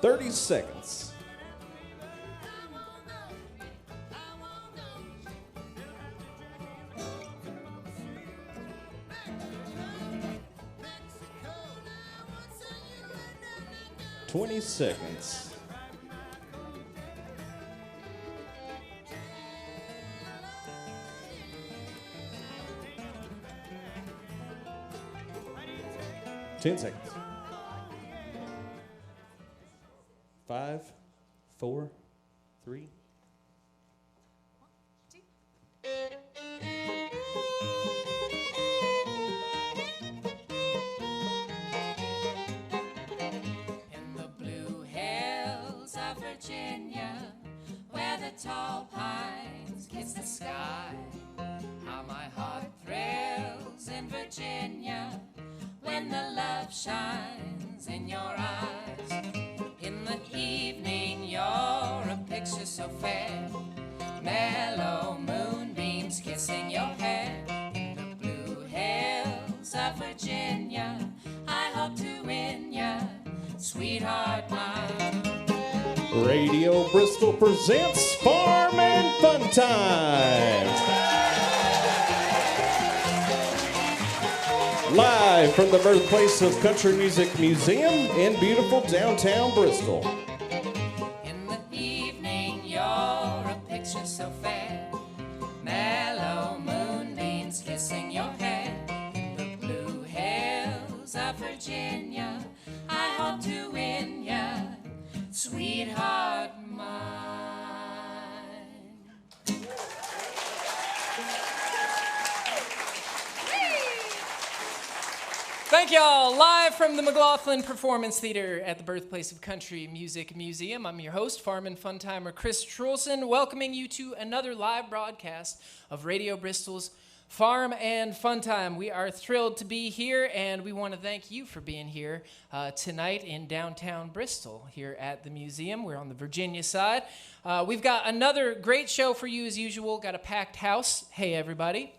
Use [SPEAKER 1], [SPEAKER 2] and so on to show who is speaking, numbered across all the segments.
[SPEAKER 1] 30 seconds. $20 seconds. $10 seconds. 5, 4, 3.
[SPEAKER 2] Virginia, where the tall pines kiss the sky. How my heart thrills in Virginia when the love shines in your eyes. In the evening you're a picture so fair, mellow moonbeams kissing your hair. In the blue hills of Virginia, I hope to win ya, sweetheart mine.
[SPEAKER 1] Radio Bristol presents Farm and Fun Time. Live from the birthplace of Country Music Museum in beautiful downtown Bristol.
[SPEAKER 2] In the evening, you're a picture so fair, mellow moonbeams kissing your hair. In the blue hills of Virginia, I hope to win ya, sweetheart mine. Thank y'all. Live from the McLaughlin Performance Theater at the birthplace of Country Music Museum. I'm your host, Farm and Fun Timer Chris Trulson, welcoming you to another live broadcast of Radio Bristol's Farm and Fun Time. We are thrilled to be here, and we want to thank you for being here tonight in downtown Bristol here at the museum. We're on the Virginia side. We've got another great show for you as usual. Got a packed house. Hey, everybody.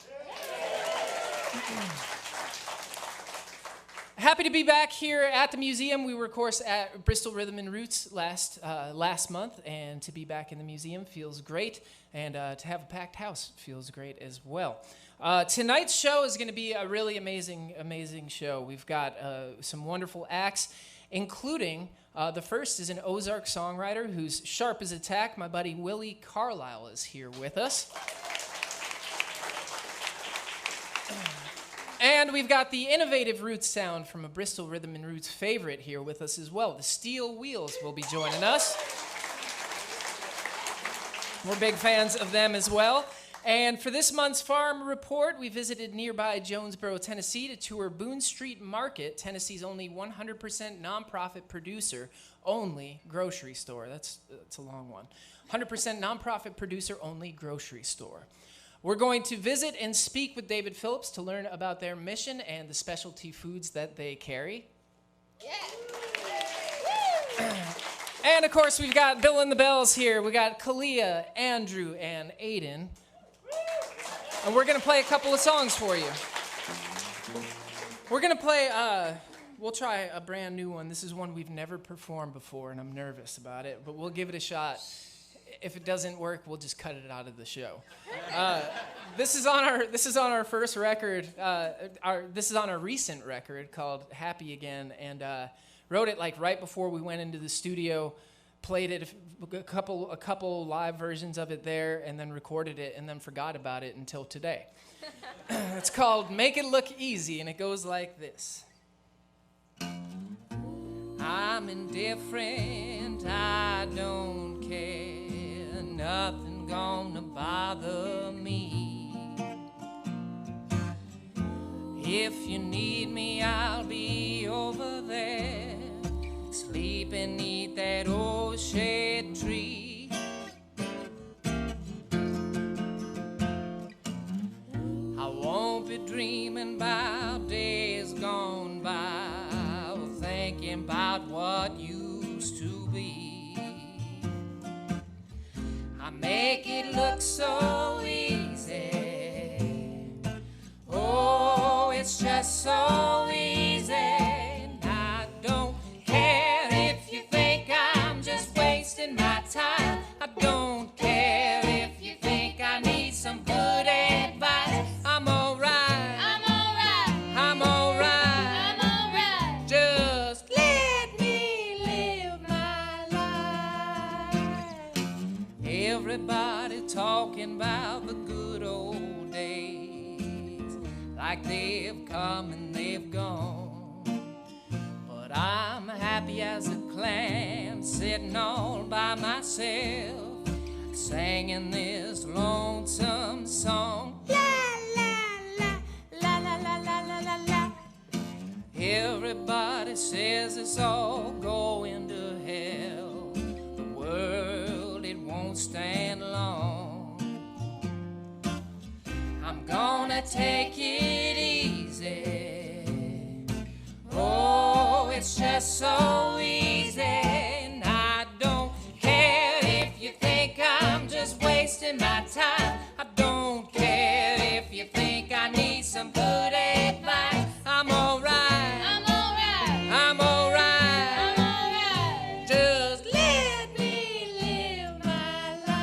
[SPEAKER 2] Happy to be back here at the museum. We were, of course, at Bristol Rhythm and Roots last month, and to be back in the museum feels great, and to have a packed house feels great as well. Tonight's show is going to be a really amazing show. We've got some wonderful acts, including the first is an Ozark songwriter who's sharp as a tack. My buddy Willie Carlisle is here with us. And we've got the innovative roots sound from a Bristol Rhythm and Roots favorite here with us as well. The Steel Wheels will be joining us. We're big fans of them as well. And for this month's Farm Report, we visited nearby Jonesboro, Tennessee to tour Boone Street Market, Tennessee's only 100% nonprofit producer, only grocery store. That's a long one. 100% nonprofit producer, only grocery store. We're going to visit and speak with David Phillips to learn about their mission and the specialty foods that they carry. Yeah. And, of course, we've got Bill and the Bells here. We got Kalia, Andrew, and Aiden. And we're going to play a couple of songs for you. We're going to play, we'll try a brand new one. This is one we've never performed before, and I'm nervous about it, but we'll give it a shot. If it doesn't work, we'll just cut it out of the show. This is on our first record. This is on a recent record called Happy Again, and wrote it like right before we went into the studio. Played it a couple live versions of it there, and then recorded it, and then forgot about it until today. It's called Make It Look Easy, and it goes like this. I'm indifferent, I don't care. Nothing gonna bother me. If you need me, I'll be over there. Sleep and eat that old shade tree. I won't be dreaming about days gone by, or thinking about what used to be. I make it look so easy. Oh, it's just so easy. And I don't care if you think I'm wasting my time. I don't care if you think I need some good advice. I'm alright. I'm alright. I'm alright. I'm alright. Just let me live my life. Everybody talking about the good old days, like they've come and they've gone. But I'm happy as a clam, sitting all by myself, singing this lonesome song. La la la la la la la la la la. Everybody says it's all going to hell. The world, it won't stand long. I'm gonna take it easy. Oh, it's just so easy. And I don't care if you think I'm just wasting my time. I don't care if you think I need some good advice. I'm alright. I'm alright. I'm alright. I'm alright. Just let me live my life.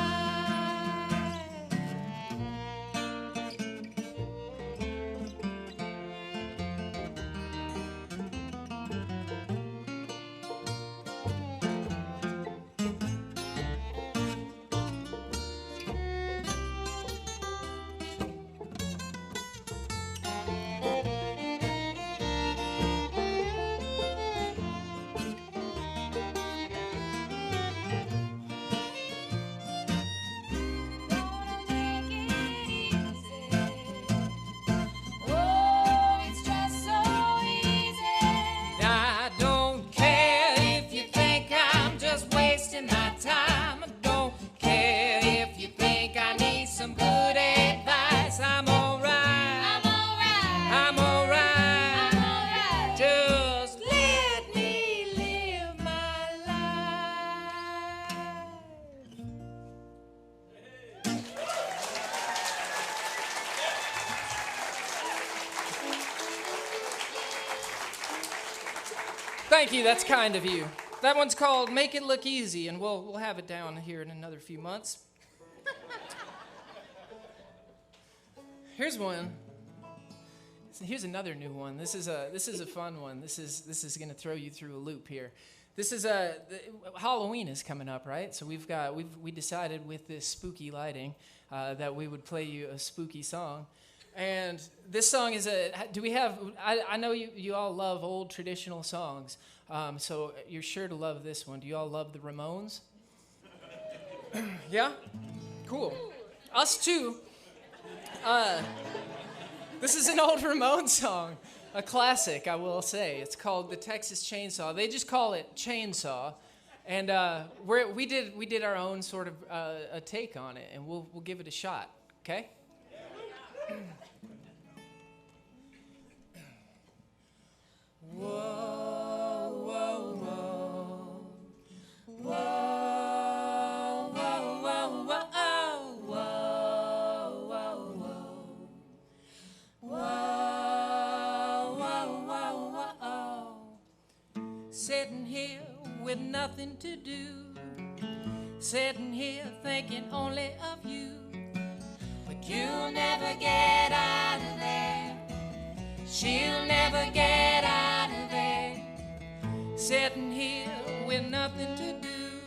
[SPEAKER 2] Thank you, that's kind of you. That one's called Make It Look Easy, and we'll have it down here in another few months. Here's one. Here's another new one. This is a fun one. This is going to throw you through a loop here. This is Halloween is coming up, right? So we decided with this spooky lighting that we would play you a spooky song. And this song is I know you all love old traditional songs, so you're sure to love this one. Do you all love the Ramones? Yeah? Cool. Us too. This is an old Ramones song, a classic, I will say. It's called The Texas Chainsaw. They just call it Chainsaw. And we did our own sort of a take on it, and we'll give it a shot, okay? Whoa, whoa, whoa, whoa, whoa, whoa, whoa, whoa, whoa, whoa, whoa. Sitting here with nothing to do, sitting here thinking only of you, but you'll never get out of there. She'll never get out of there. Sitting here with nothing to do,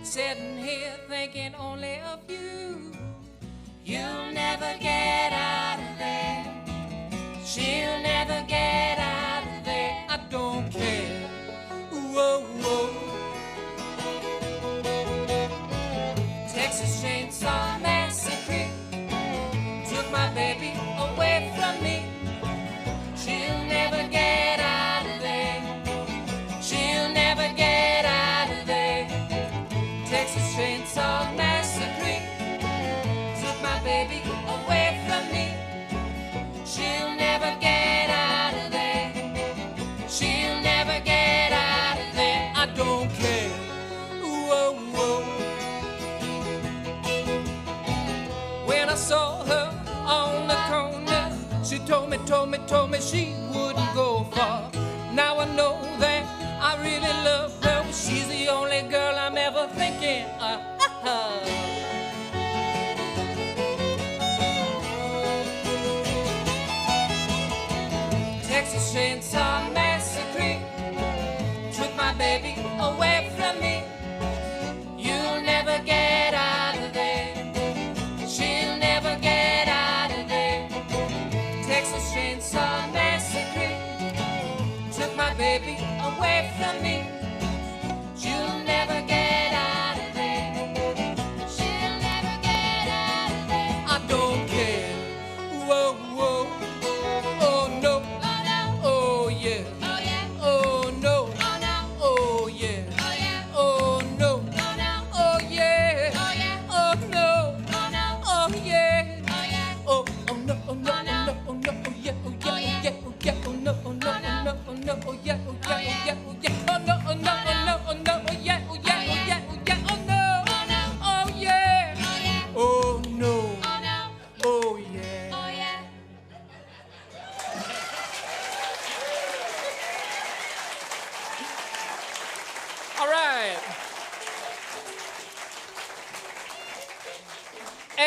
[SPEAKER 2] sitting here thinking only of you. You'll never get out of there. She'll never get out of there. I don't care. Whoa, whoa. Texas Chainsaw Massacre took my baby away from me. She'll never get out of there. She'll never get out of there. Texas Chainsaw Massacre took my baby away from me.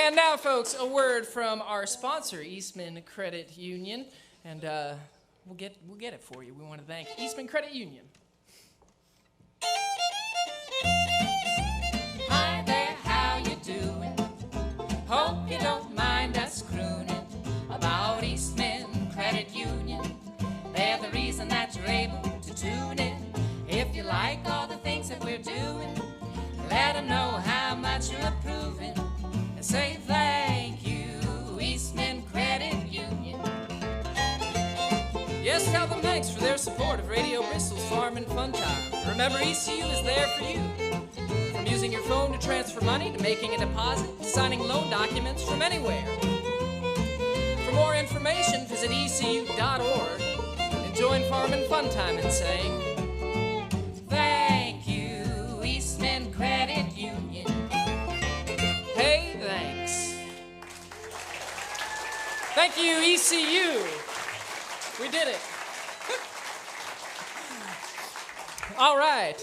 [SPEAKER 2] And now, folks, a word from our sponsor, Eastman Credit Union, and we'll get it for you. We want to thank Eastman Credit Union.
[SPEAKER 3] Hi there, how you doing? Hope you don't mind us crooning about Eastman Credit Union. They're the reason that you're able to tune in. If you like all the things that we're doing, let them know how much you're approving. And say thank you, Eastman Credit Union.
[SPEAKER 2] Yes, tell them thanks for their support of Radio Bristol's Farm and Fun Time. Remember, ECU is there for you. From using your phone to transfer money, to making a deposit, to signing loan documents from anywhere. For more information, visit ecu.org and join Farm and Fun Time in saying,
[SPEAKER 3] thank you, Eastman Credit Union.
[SPEAKER 2] Hey, thanks. Thank you, ECU. We did it. All right,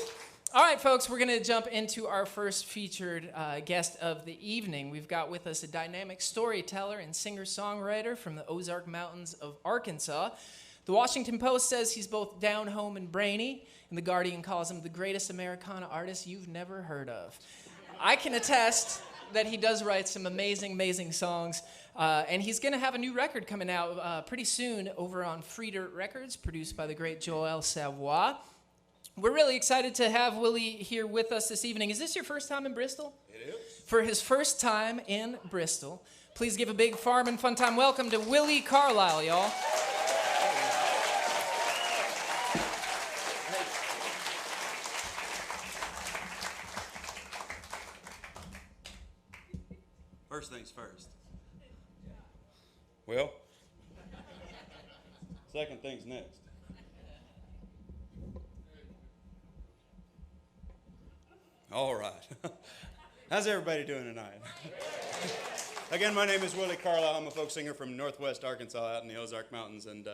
[SPEAKER 2] folks, we're going to jump into our first featured guest of the evening. We've got with us a dynamic storyteller and singer-songwriter from the Ozark Mountains of Arkansas. The Washington Post says he's both down home and brainy, and The Guardian calls him the greatest Americana artist you've never heard of. I can attest that he does write some amazing, amazing songs, and he's going to have a new record coming out pretty soon over on Free Dirt Records, produced by the great Joel Savoy. We're really excited to have Willie here with us this evening. Is this your first time in Bristol?
[SPEAKER 4] It is.
[SPEAKER 2] For his first time in Bristol, please give a big Farm and Fun Time welcome to Willie Carlisle, y'all.
[SPEAKER 4] First things first. Well, second things next. All right. How's everybody doing tonight? Again, my name is Willie Carlisle. I'm a folk singer from northwest Arkansas out in the Ozark Mountains, and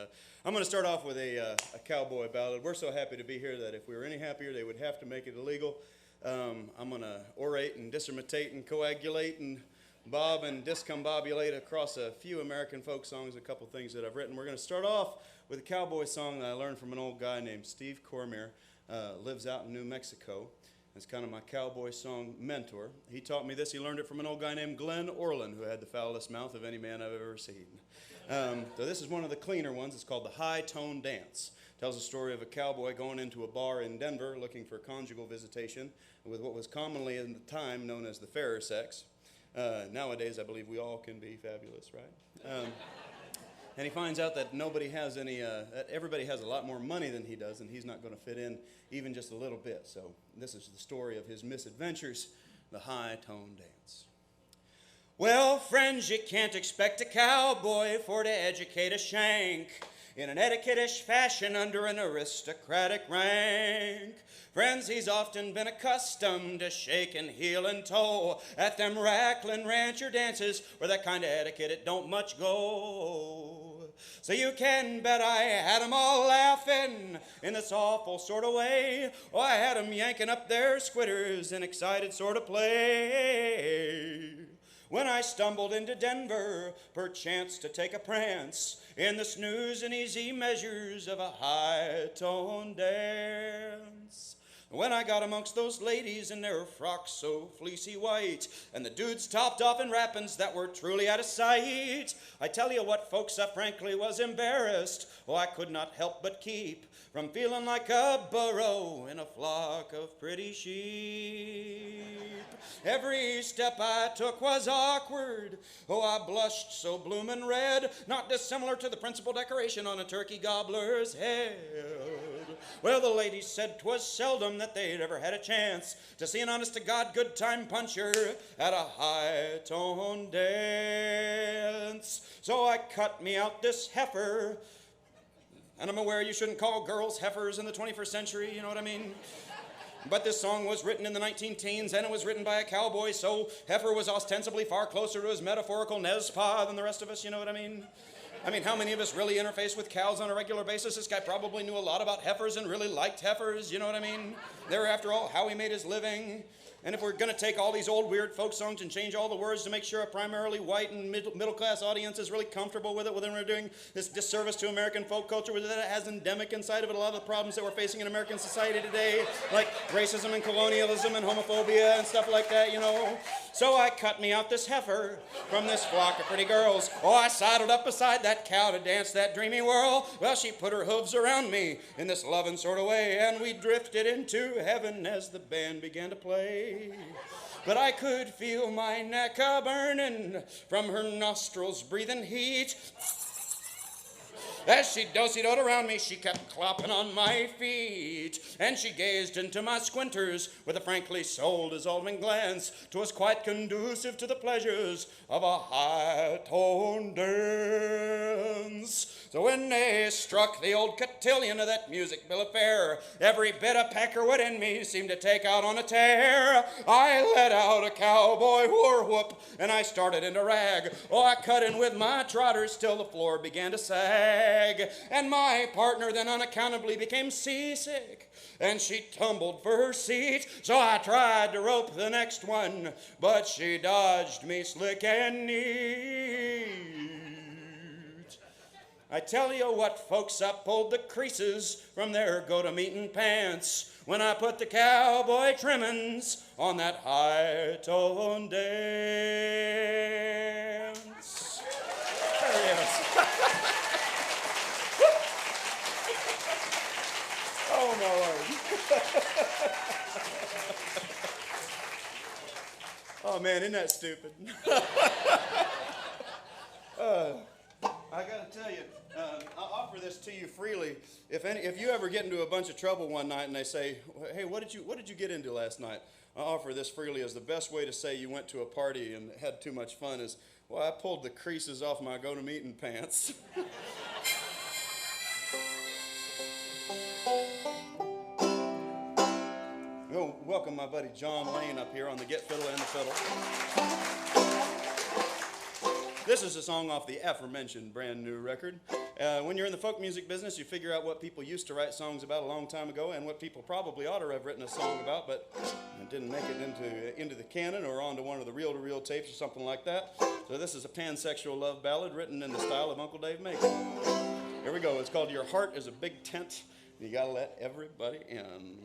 [SPEAKER 4] I'm going to start off with a cowboy ballad. We're so happy to be here that if we were any happier, they would have to make it illegal. I'm going to orate and dissertate and coagulate and bob and discombobulate across a few American folk songs, a couple things that I've written. We're going to start off with a cowboy song that I learned from an old guy named Steve Cormier, lives out in New Mexico. It's kind of my cowboy song mentor. He taught me this. He learned it from an old guy named Glenn Orland, who had the foulest mouth of any man I've ever seen. So this is one of the cleaner ones. It's called the High Tone Dance. Tells the story of a cowboy going into a bar in Denver looking for conjugal visitation with what was commonly in the time known as the fairer sex. Nowadays, I believe we all can be fabulous, right? And he finds out that nobody has any, that everybody has a lot more money than he does, and he's not going to fit in even just a little bit. So this is the story of his misadventures, the High Tone Dance. Well, friends, you can't expect a cowboy for to educate a shank in an etiquette-ish fashion under an aristocratic rank. Friends, he's often been accustomed to shake and heel and toe at them racklin' rancher dances where that kind of etiquette it don't much go. So you can bet I had 'em all laughing in this awful sort of way. Oh, I had 'em yanking up their squitters in excited sort of play. When I stumbled into Denver, perchance to take a prance in the snooze and easy measures of a high-tone dance. When I got amongst those ladies in their frocks so fleecy white, and the dudes topped off in wrappings that were truly out of sight, I tell you what, folks, I frankly was embarrassed. Oh, I could not help but keep from feeling like a burro in a flock of pretty sheep. Every step I took was awkward. Oh, I blushed so bloomin' red, not dissimilar to the principal decoration on a turkey gobbler's head. Well, the ladies said 'twas seldom that they'd ever had a chance to see an honest-to-God good-time puncher at a high-tone dance. So I cut me out this heifer, and I'm aware you shouldn't call girls heifers in the 21st century, you know what I mean? But this song was written in the 19-teens, and it was written by a cowboy, so heifer was ostensibly far closer to his metaphorical Nezpa than the rest of us, you know what I mean? I mean, how many of us really interface with cows on a regular basis? This guy probably knew a lot about heifers and really liked heifers, you know what I mean? They're, after all, how he made his living. And if we're going to take all these old weird folk songs and change all the words to make sure a primarily white and middle-class audience is really comfortable with it, well, then we're doing this disservice to American folk culture that it has endemic inside of it a lot of the problems that we're facing in American society today, like racism and colonialism and homophobia and stuff like that, you know. So I cut me out this heifer from this flock of pretty girls. Oh, I sidled up beside that cow to dance that dreamy whirl. Well, she put her hooves around me in this loving sort of way, and we drifted into heaven as the band began to play. But I could feel my neck a-burning from her nostrils breathing heat. As she do-si-doed around me, she kept clopping on my feet. And she gazed into my squinters with a frankly soul-dissolving glance. 'Twas quite conducive to the pleasures of a high-toned dance. So when they struck the old cotillion of that music bill of fare, every bit of peckerwood in me seemed to take out on a tear. I let out a cowboy war-whoop, and I started into rag. Oh, I cut in with my trotters till the floor began to sag. And my partner then unaccountably became seasick, and she tumbled for her seat. So I tried to rope the next one, but she dodged me slick and neat. I tell you what, folks, I pulled the creases from their go-to-meeting pants when I put the cowboy trimmings on that high-tone dance. There he is. Oh, my Lord. Oh, man, isn't that stupid? I got to tell you, I'll offer this to you freely. If you ever get into a bunch of trouble one night and they say, hey, what did you get into last night? I offer this freely as the best way to say you went to a party and had too much fun is, well, I pulled the creases off my go-to-meeting pants. Oh, welcome my buddy John Lane up here on the Get Fiddle and the Fiddle. This is a song off the aforementioned brand new record. When you're in the folk music business, you figure out what people used to write songs about a long time ago and what people probably ought to have written a song about, but didn't make it into the canon or onto one of the reel-to-reel tapes or something like that. So this is a pansexual love ballad written in the style of Uncle Dave Macon. Here we go. It's called Your Heart is a Big Tent. You gotta let everybody in.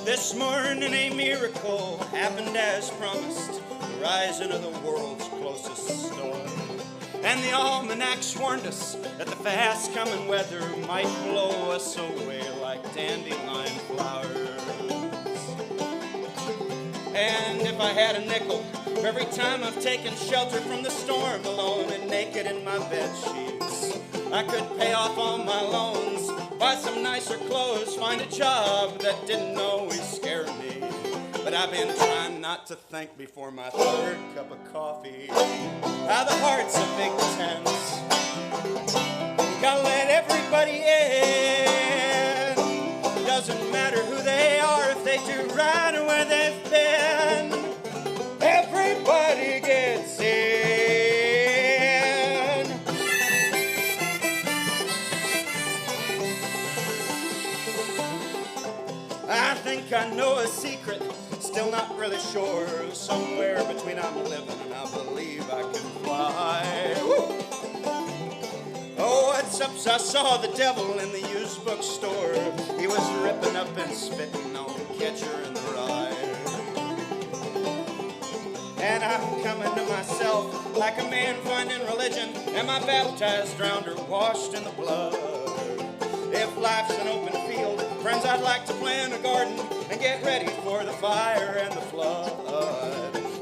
[SPEAKER 4] This morning a miracle happened as promised, the rising of the world's closest star. And the almanacs warned us that the fast-coming weather might blow us away like dandelion flowers. And if I had a nickel for every time I've taken shelter from the storm alone and naked in my bed sheets, I could pay off all my loans, buy some nicer clothes, find a job that didn't always scare me. But I've been trying not to think before my third cup of coffee how the heart's a big tent. You gotta let everybody in. Doesn't matter who they are, if they do right or where they've been. Everybody gets in. I think I know a secret, still not really sure. Somewhere between I'm living and I believe I can fly. Woo! Oh, what's up? I saw the devil in the used bookstore. He was ripping up and spitting on Catcher in the Rye. And I'm coming to myself like a man finding religion. Am I baptized, drowned, or washed in the blood? If life's an open field, friends, I'd like to plant a garden and get ready for the fire and the flood.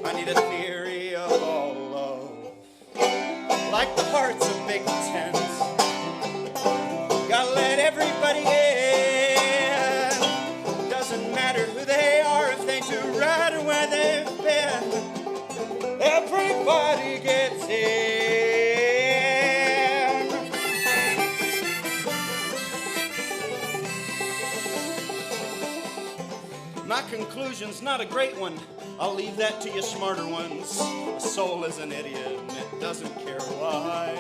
[SPEAKER 4] I need a theory of all love, like the heart's a big tent. Gotta let everybody in. Doesn't matter who they are, if they do right or where they've been. Everybody gets in. My conclusion's not a great one. I'll leave that to you smarter ones. A soul is an idiot and it doesn't care why.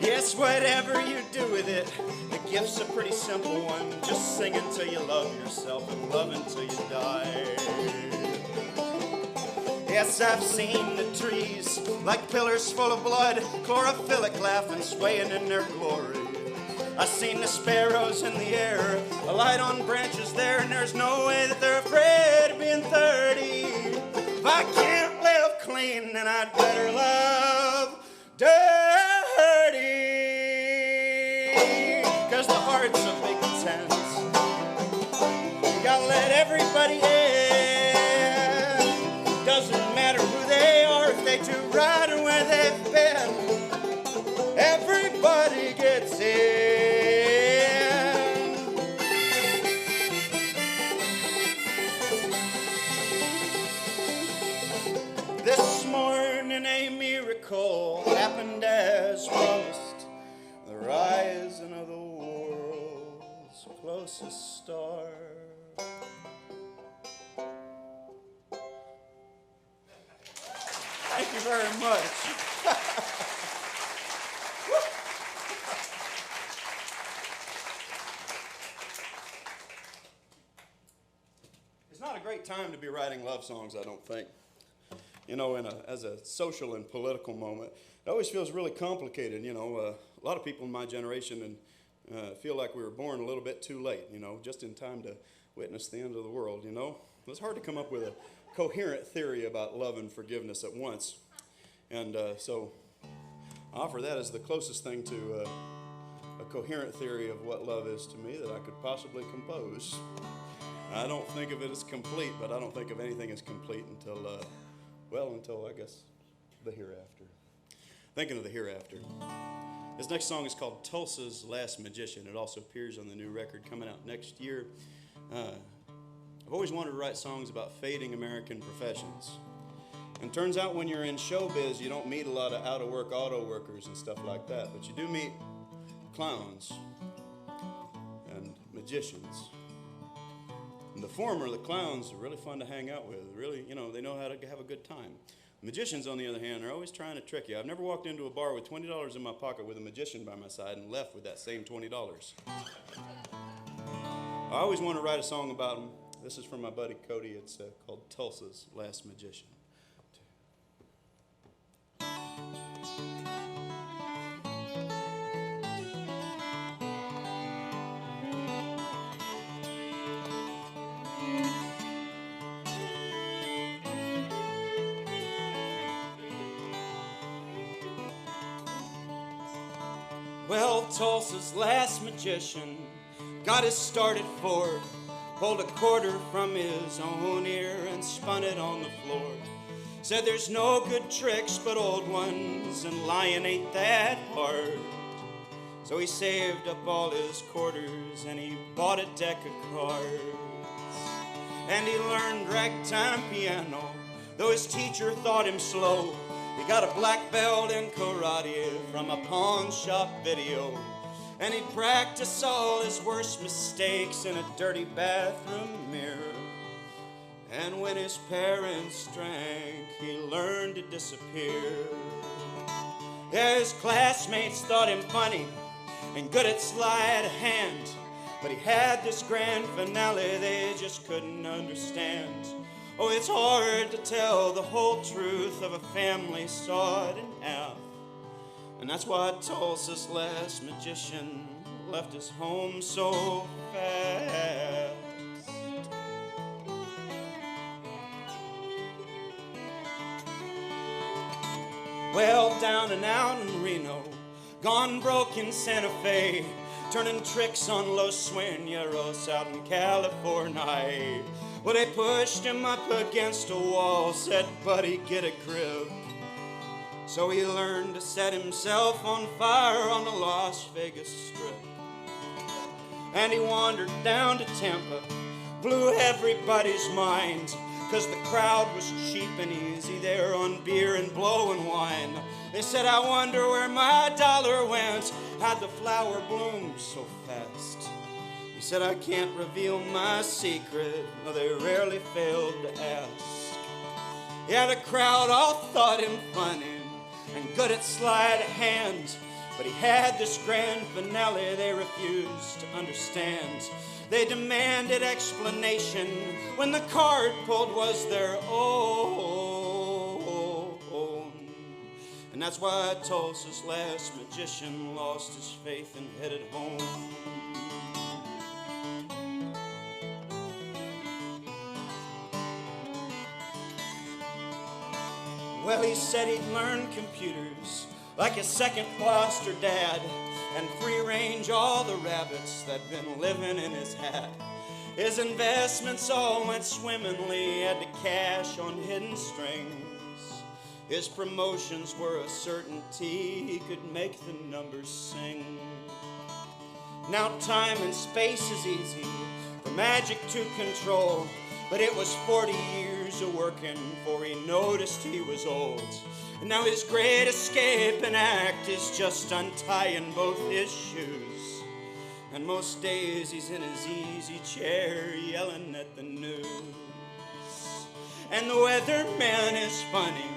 [SPEAKER 4] Yes, whatever you do with it, the gift's a pretty simple one. Just sing until you love yourself and love until you die. Yes, I've seen the trees like pillars full of blood, chlorophyllic laughing, swaying in their glory. I've seen the sparrows in the air, a light on branches there, and there's no way that they're afraid of being 30. If I can't live clean, then I'd better love dirty. 'Cause the heart's a big tent. You gotta let everybody in. Doesn't matter who they are, if they do right or where they've been. Everybody gets in. This morning a miracle happened as promised. The rising of the world's closest star. Thank you very much. It's not a great time to be writing love songs, I don't think. You know, as a social and political moment, it always feels really complicated. You know, a lot of people in my generation feel like we were born a little bit too late, you know, just in time to witness the end of the world, you know. It's hard to come up with a coherent theory about love and forgiveness at once. And so I offer that as the closest thing to a coherent theory of what love is to me that I could possibly compose. I don't think of it as complete, but I don't think of anything as complete until I guess, the hereafter. Thinking of the hereafter. This next song is called Tulsa's Last Magician. It also appears on the new record coming out next year. I've always wanted to write songs about fading American professions. And turns out when you're in showbiz, you don't meet a lot of out-of-work auto workers and stuff like that, but you do meet clowns and magicians. And the former, the clowns, are really fun to hang out with. Really, you know, they know how to have a good time. Magicians, on the other hand, are always trying to trick you. I've never walked into a bar with $20 in my pocket with a magician by my side and left with that same $20. I always want to write a song about them. This is from my buddy Cody. It's called Tulsa's Last Magician. Well, Tulsa's last magician got his start at Ford, pulled a quarter from his own ear and spun it on the floor. Said there's no good tricks but old ones, and lying ain't that hard. So he saved up all his quarters and he bought a deck of cards. And he learned ragtime piano, though his teacher thought him slow. He got a black belt in karate from a pawn shop video. And he'd practice all his worst mistakes in a dirty bathroom mirror. And when his parents drank, he learned to disappear. Yeah, his classmates thought him funny and good at sleight of hand. But he had this grand finale they just couldn't understand. Oh, it's hard to tell the whole truth of a family sawed in half. And that's why Tulsa's last magician left his home so fast. Well, down and out in Reno, gone broke in Santa Fe, turning tricks on Los Sueñeros out in California. Well, they pushed him up against a wall, said, buddy, get a grip. So he learned to set himself on fire on the Las Vegas Strip. And he wandered down to Tampa, blew everybody's mind, 'cause the crowd was cheap and easy there on beer and blowing wine. They said, I wonder where my dollar went, had the flower bloomed so fast. He said I can't reveal my secret, though they rarely failed to ask. Yeah, the crowd all thought him funny and good at sleight of hand, but he had this grand finale they refused to understand. They demanded explanation when the card pulled was their own. And that's why Tulsa's last magician lost his faith and headed home. Well, he said he'd learn computers like his second foster dad and free-range all the rabbits that'd been living in his hat. His investments all went swimmingly, had to cash on hidden strings. His promotions were a certainty, he could make the numbers sing. Now time and space is easy for magic to control, but it was 40 years of working before he noticed he was old. And now his great escape and act is just untying both his shoes. And most days he's in his easy chair yelling at the news. And the weatherman is funny,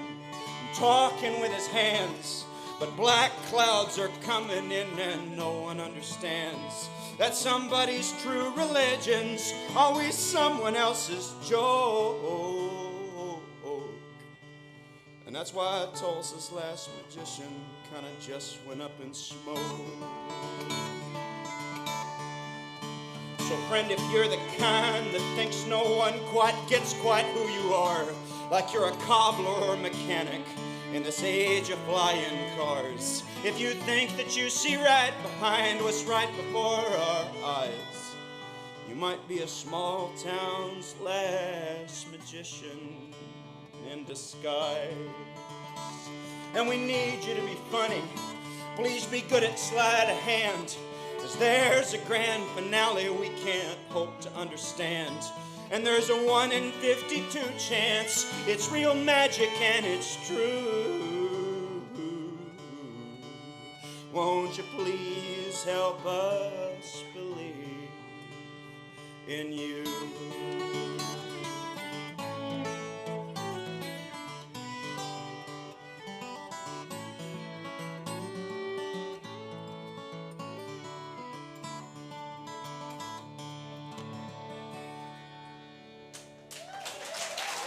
[SPEAKER 4] talking with his hands, but black clouds are coming in and no one understands that somebody's true religion's always someone else's joke. And that's why Tulsa's last magician kind of just went up in smoke. So friend, if you're the kind that thinks no one quite gets quite who you are, like you're a cobbler or mechanic in this age of flying cars, if you think that you see right behind what's right before our eyes, you might be a small town's last magician in disguise. And we need you to be funny. Please be good at sleight of hand, 'cause there's a grand finale we can't hope to understand. And there's a 1 in 52 chance it's real magic and it's true. Won't you please help us believe in you?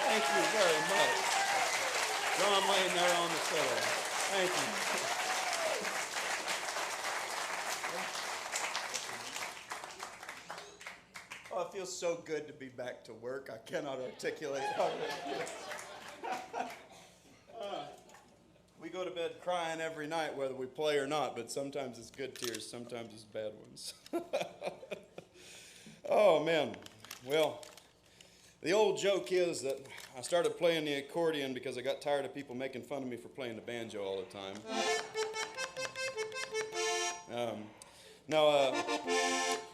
[SPEAKER 4] Thank you very much. John Wayne there on the fiddle. Thank you. Oh, it feels so good to be back to work. I cannot articulate how good. We go to bed crying every night, whether we play or not, but sometimes it's good tears, sometimes it's bad ones. Oh, man. Well, the old joke is that I started playing the accordion because I got tired of people making fun of me for playing the banjo all the time.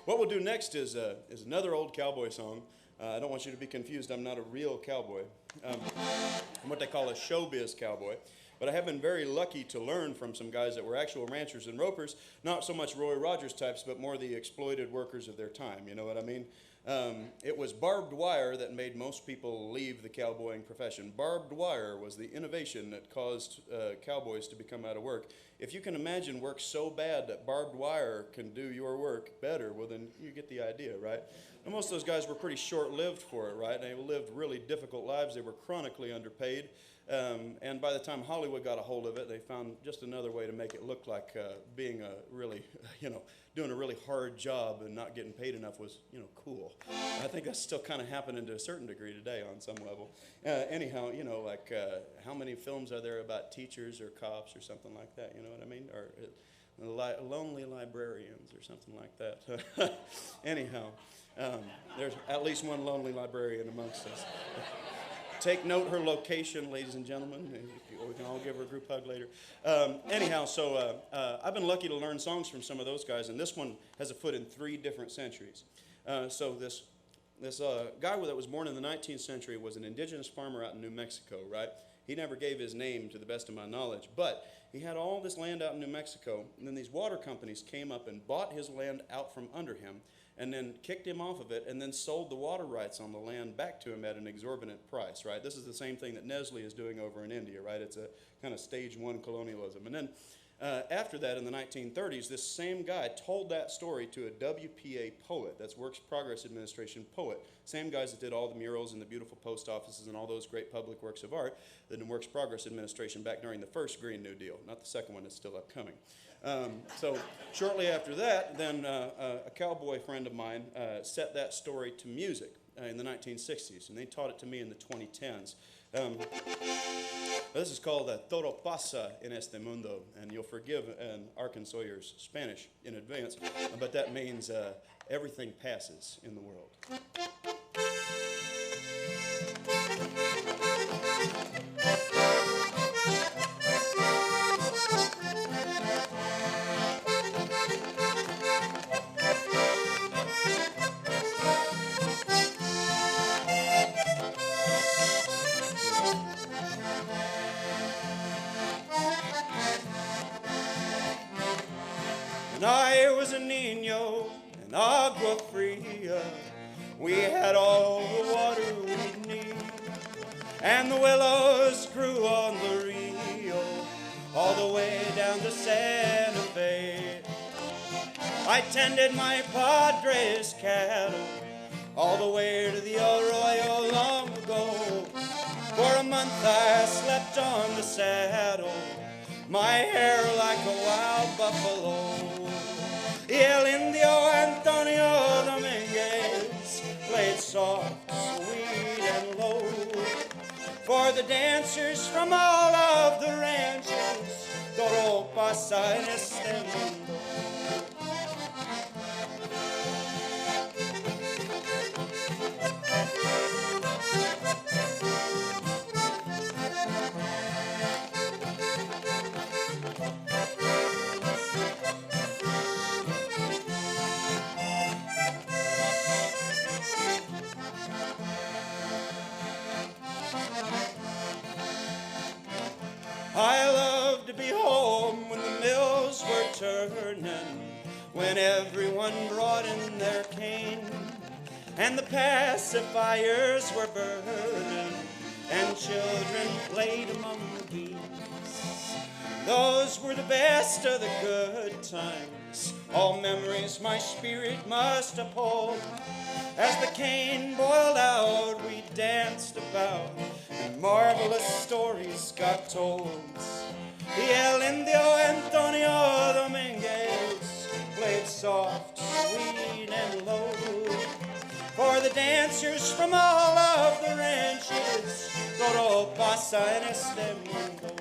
[SPEAKER 4] What we'll do next is another old cowboy song. I don't want you to be confused. I'm not a real cowboy. I'm what they call a showbiz cowboy. But I have been very lucky to learn from some guys that were actual ranchers and ropers, not so much Roy Rogers types, but more the exploited workers of their time. You know what I mean? It was barbed wire that made most people leave the cowboying profession. Barbed wire was the innovation that caused cowboys to become out of work. If you can imagine work so bad that barbed wire can do your work better, well then you get the idea, right? And most of those guys were pretty short-lived for it, right? They lived really difficult lives. They were chronically underpaid. And by the time Hollywood got a hold of it, they found just another way to make it look like being a really, doing a really hard job and not getting paid enough was, cool. I think that's still kind of happening to a certain degree today on some level. Anyhow, how many films are there about teachers or cops or something like that, you know what I mean? Or lonely librarians or something like that. Anyhow, there's at least one lonely librarian amongst us. Take note her location, ladies and gentlemen. We can all give her a group hug later. Anyhow, so I've been lucky to learn songs from some of those guys, and this one has a foot in 3 different centuries. So this guy that was born in the 19th century was an indigenous farmer out in New Mexico, right? He never gave his name to the best of my knowledge, but he had all this land out in New Mexico, and then these water companies came up and bought his land out from under him, and then kicked him off of it, and then sold the water rights on the land back to him at an exorbitant price, right? This is the same thing that Nestle is doing over in India, right? It's a kind of stage one colonialism. And then after that, in the 1930s, this same guy told that story to a WPA poet, that's Works Progress Administration poet, same guys that did all the murals and the beautiful post offices and all those great public works of art that in Works Progress Administration back during the first Green New Deal, not the second one that's still upcoming. So shortly after that, then a cowboy friend of mine set that story to music in the 1960s, and they taught it to me in the 2010s. This is called Todo pasa en este mundo, and you'll forgive an Arkansawyer's Spanish in advance, but that means everything passes in the world. When I was a niño in Agua Fria, we had all the water we'd need, and the willows grew on the Rio, all the way down to Santa Fe. I tended my padre's cattle all the way to the Arroyo long ago. For a month I slept on the saddle, my hair like a wild buffalo. El Indio Antonio Dominguez played soft, sweet, and low for the dancers from all of the ranches. Todo pasa en este mundo. I loved to be home when the mills were turning, when everyone brought in their cane, and the pacifiers were burning, and children played among the beans. Those were the best of the good times, all memories my spirit must uphold. As the cane boiled out, we danced about, and marvelous stories got told. El Indio Antonio Dominguez played soft, sweet, and low for the dancers from all of the ranches. Todo pasa en este mundo.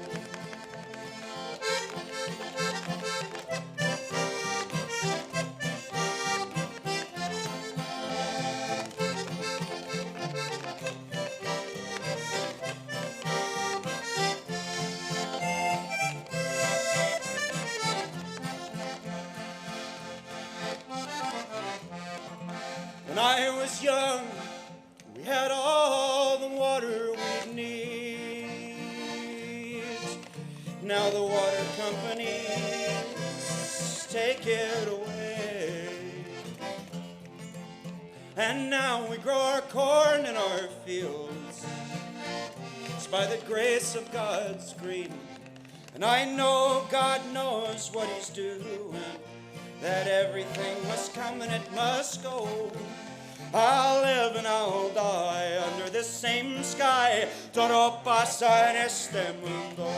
[SPEAKER 4] When I was young, we had all the water we'd need. Now the water companies take it away. And now we grow our corn in our fields. It's by the grace of God's green. And I know God knows what he's doing, that everything must come and it must go. I'll live and I'll die under this same sky. Todo pasa en este mundo.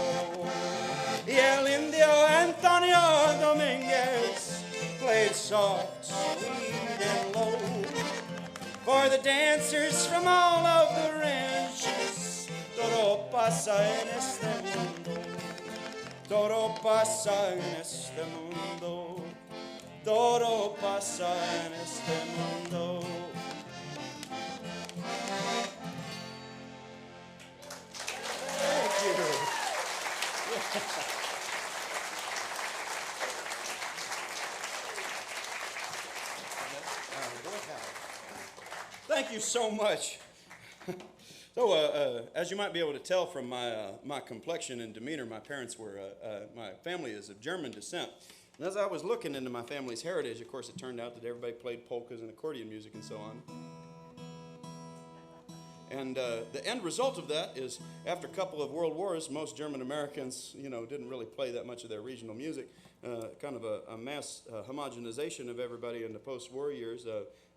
[SPEAKER 4] Y el Indio Antonio Dominguez played soft, sweet, and low for the dancers from all of the ranches. Todo pasa en este mundo. Todo pasa en este mundo. Todo pasa en este mundo. Thank you. Thank you so much. So, as you might be able to tell from my complexion and demeanor, my parents were, my family is of German descent. And as I was looking into my family's heritage, of course, it turned out that everybody played polkas and accordion music and so on. And the end result of that is, after a couple of world wars, most German Americans, didn't really play that much of their regional music. Kind of a mass homogenization of everybody in the post-war years.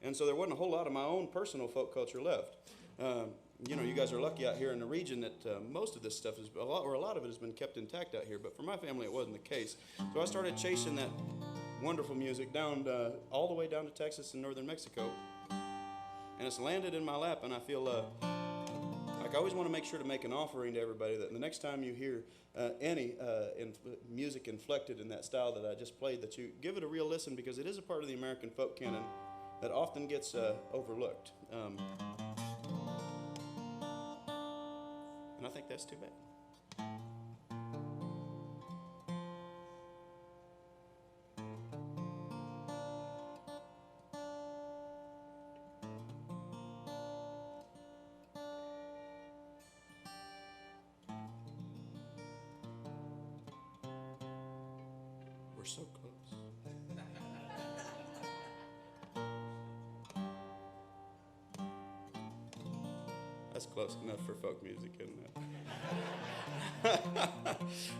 [SPEAKER 4] And so there wasn't a whole lot of my own personal folk culture left. You guys are lucky out here in the region that most of this stuff is, a lot of it has been kept intact out here. But for my family, it wasn't the case. So I started chasing that wonderful music down all the way down to Texas and northern Mexico. And it's landed in my lap, and I feel like I always want to make sure to make an offering to everybody that the next time you hear any music inflected in that style that I just played, that you give it a real listen, because it is a part of the American folk canon that often gets overlooked. And I think that's too bad. We're so close. That's close enough for folk music, isn't it?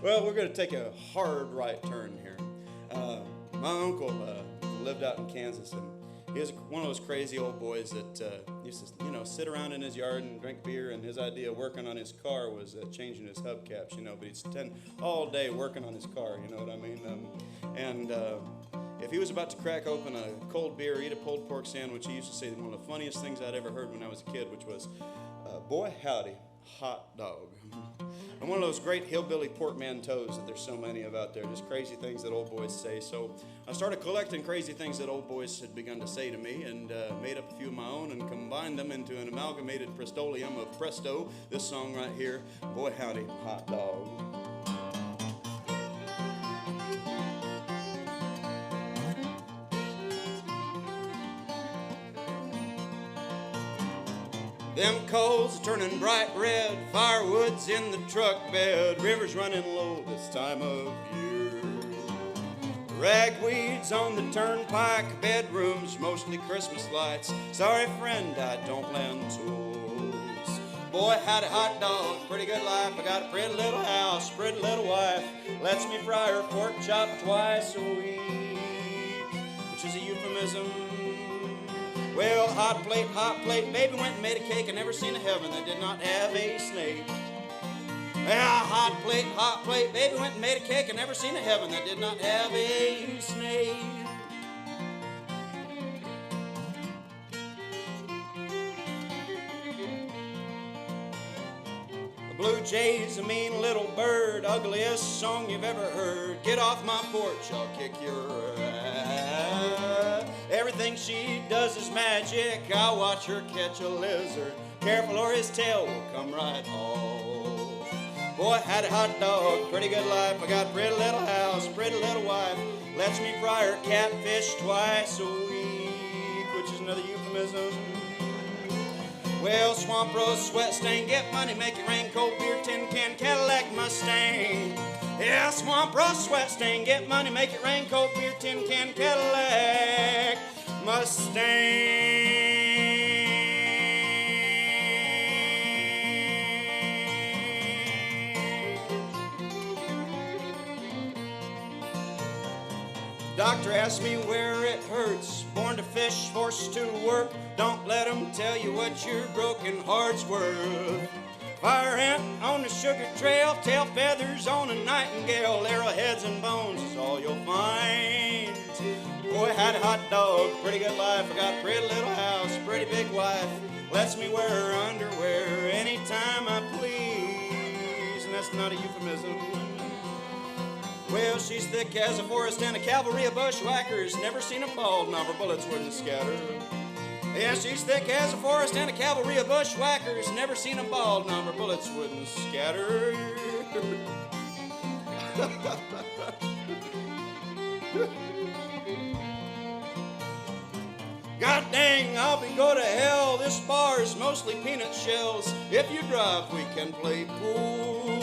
[SPEAKER 4] Well, we're going to take a hard right turn here. My uncle lived out in Kansas, and he was one of those crazy old boys that used to, sit around in his yard and drink beer, and his idea of working on his car was changing his hubcaps, but he'd spend all day working on his car, you know what I mean? If he was about to crack open a cold beer, eat a pulled pork sandwich, he used to say one of the funniest things I'd ever heard when I was a kid, which was, boy, howdy, hot dog. And one of those great hillbilly portmanteaus that there's so many of out there, just crazy things that old boys say. So I started collecting crazy things that old boys had begun to say to me, and made up a few of my own and combined them into an amalgamated Prestolium of Presto, this song right here, Boy Howdy, Hot Dog. Them coals turning bright red, firewood's in the truck bed, rivers running low this time of year. Ragweeds on the turnpike, bedrooms mostly Christmas lights. Sorry friend, I don't lend tools. Boy, howdy, hot dog, pretty good life. I got a pretty little house, pretty little wife. Lets me fry her pork chop twice a week, which is a euphemism. Well, hot plate, baby went and made a cake and never seen a heaven that did not have a snake. Well, hot plate, baby went and made a cake and never seen a heaven that did not have a snake. A blue jay's a mean little bird, ugliest song you've ever heard. Get off my porch, I'll kick your ass. Everything she does is magic. I'll watch her catch a lizard. Careful or his tail will come right off. Boy, howdy, hot dog, pretty good life. I got a pretty little house, pretty little wife. Lets me fry her catfish twice a week, which is another euphemism. Well, swamp rose, sweat stain, get money, make it rain, cold beer, tin can, Cadillac Mustang. Yeah, swamp rose, sweat stain, get money, make it rain, cold beer, tin can, Cadillac Mustang. Doctor asked me where it hurts. Born to fish, forced to work. Don't let them tell you what your broken heart's worth. Fire ant on the sugar trail, tail feathers on a nightingale, arrowheads and bones is all you'll find. Boy, howdy, hot dog, pretty good life. I got a pretty little house, pretty big wife. Lets me wear her underwear anytime I please, and that's not a euphemism. Well, she's thick as a forest and a cavalry of bushwhackers. Never seen a bald knob, her bullets wouldn't scatter. Yeah, she's thick as a forest and a cavalry of bushwhackers. Never seen a bald knob, her bullets wouldn't scatter. God dang, I'll be go to hell. This bar is mostly peanut shells. If you drive, we can play pool.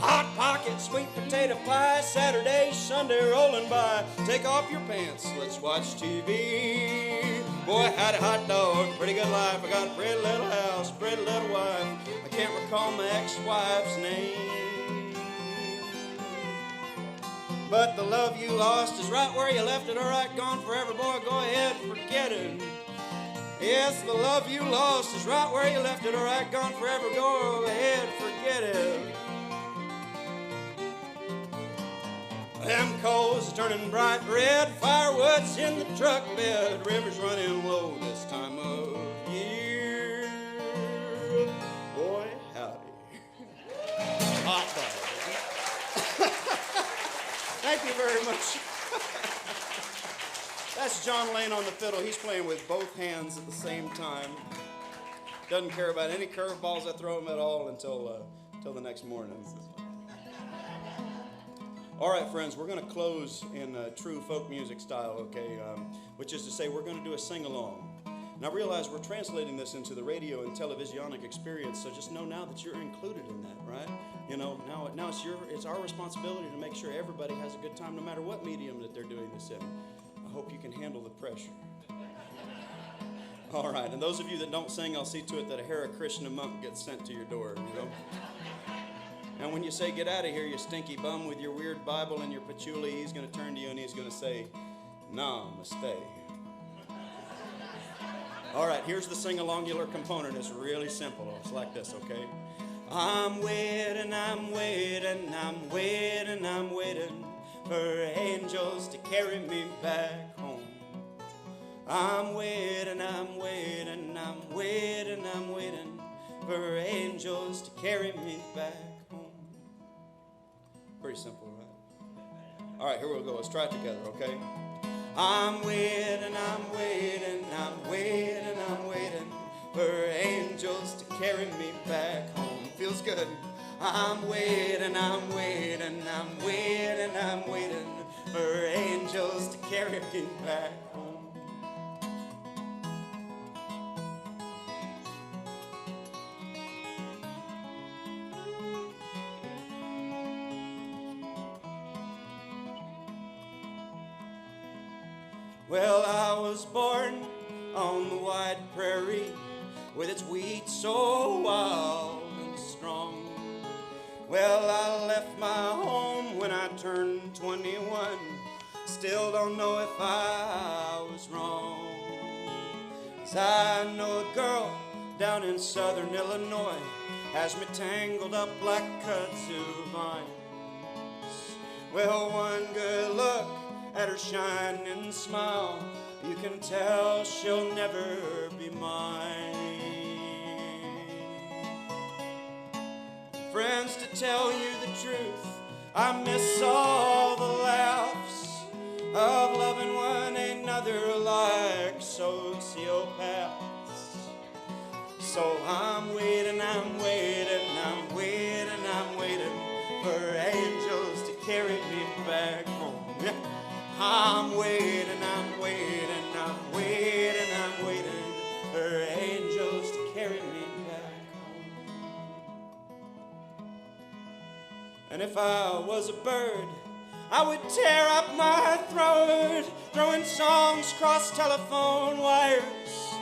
[SPEAKER 4] Hot pocket, sweet potato pie, Saturday, Sunday rolling by. Take off your pants, let's watch TV. Boy, I had a hot dog, pretty good life. I got a pretty little house, pretty little wife. I can't recall my ex-wife's name. But the love you lost is right where you left it, all right, gone forever. Boy, go ahead, forget it. Yes, the love you lost is right where you left it, all right, gone forever. Go ahead, forget it. Them coals are turning bright red, firewood's in the truck bed, river's running low this time of year. Boy, howdy. Hot dog. Thank you very much. That's John Lane on the fiddle. He's playing with both hands at the same time. Doesn't care about any curveballs I throw him at all until the next morning. All right, friends, we're going to close in true folk music style, okay? Which is to say, we're going to do a sing-along. Now, realize we're translating this into the radio and televisionic experience, so just know now that you're included in that, right? You know, now it's our responsibility to make sure everybody has a good time, no matter what medium that they're doing this in. I hope you can handle the pressure. All right, and those of you that don't sing, I'll see to it that a Hare Krishna monk gets sent to your door, you know? And when you say, get out of here, you stinky bum with your weird Bible and your patchouli, he's going to turn to you and he's going to say, namaste. All right, here's the sing-alongular component. It's really simple. It's like this, okay? I'm waiting, I'm waiting, I'm waiting, I'm waiting for angels to carry me back home. I'm waiting, I'm waiting, I'm waiting, I'm waiting for angels to carry me back home. Pretty simple, right? All right, here we go. Let's try it together, okay? I'm waiting, I'm waiting, I'm waiting, I'm waiting for angels to carry me back home. Feels good. I'm waiting, I'm waiting, I'm waiting, I'm waiting for angels to carry me back home. Well, I was born on the wide prairie with its wheat so wild and strong. Well, I left my home when I turned 21. Still don't know if I was wrong. 'Cause I know a girl down in southern Illinois has me tangled up like kudzu vines. Well, one good look at her shining smile, you can tell she'll never be mine. Friends, to tell you the truth, I miss all the laughs of loving one another like sociopaths. So I'm waiting, I'm waiting, I'm waiting, I'm waiting for angels to carry me back home. I'm waiting, I'm waiting, I'm waiting, I'm waiting for angels to carry me back home. And if I was a bird, I would tear up my throat, throwing songs across telephone wires.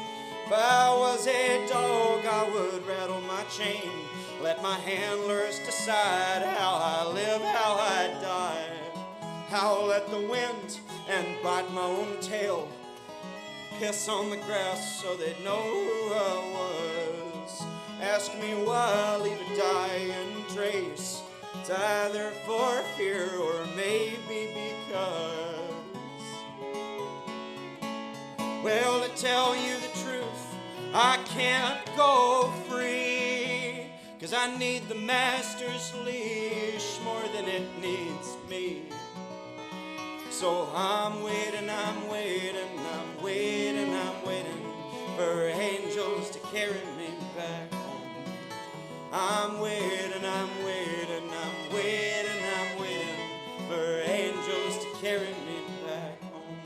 [SPEAKER 4] If I was a dog, I would rattle my chain, let my handlers decide how I live, how I die. Howl at the wind and bite my own tail, piss on the grass so they'd know who I was. Ask me why, leave a dying trace. It's either for fear or maybe because. Well, to tell you the truth, I can't go free, 'cause I need the master's leash more than it needs me. So I'm waiting, I'm waiting, I'm waiting, I'm waiting for angels to carry me back home. I'm waiting, I'm waiting, I'm waiting, I'm waiting for angels to carry me back home.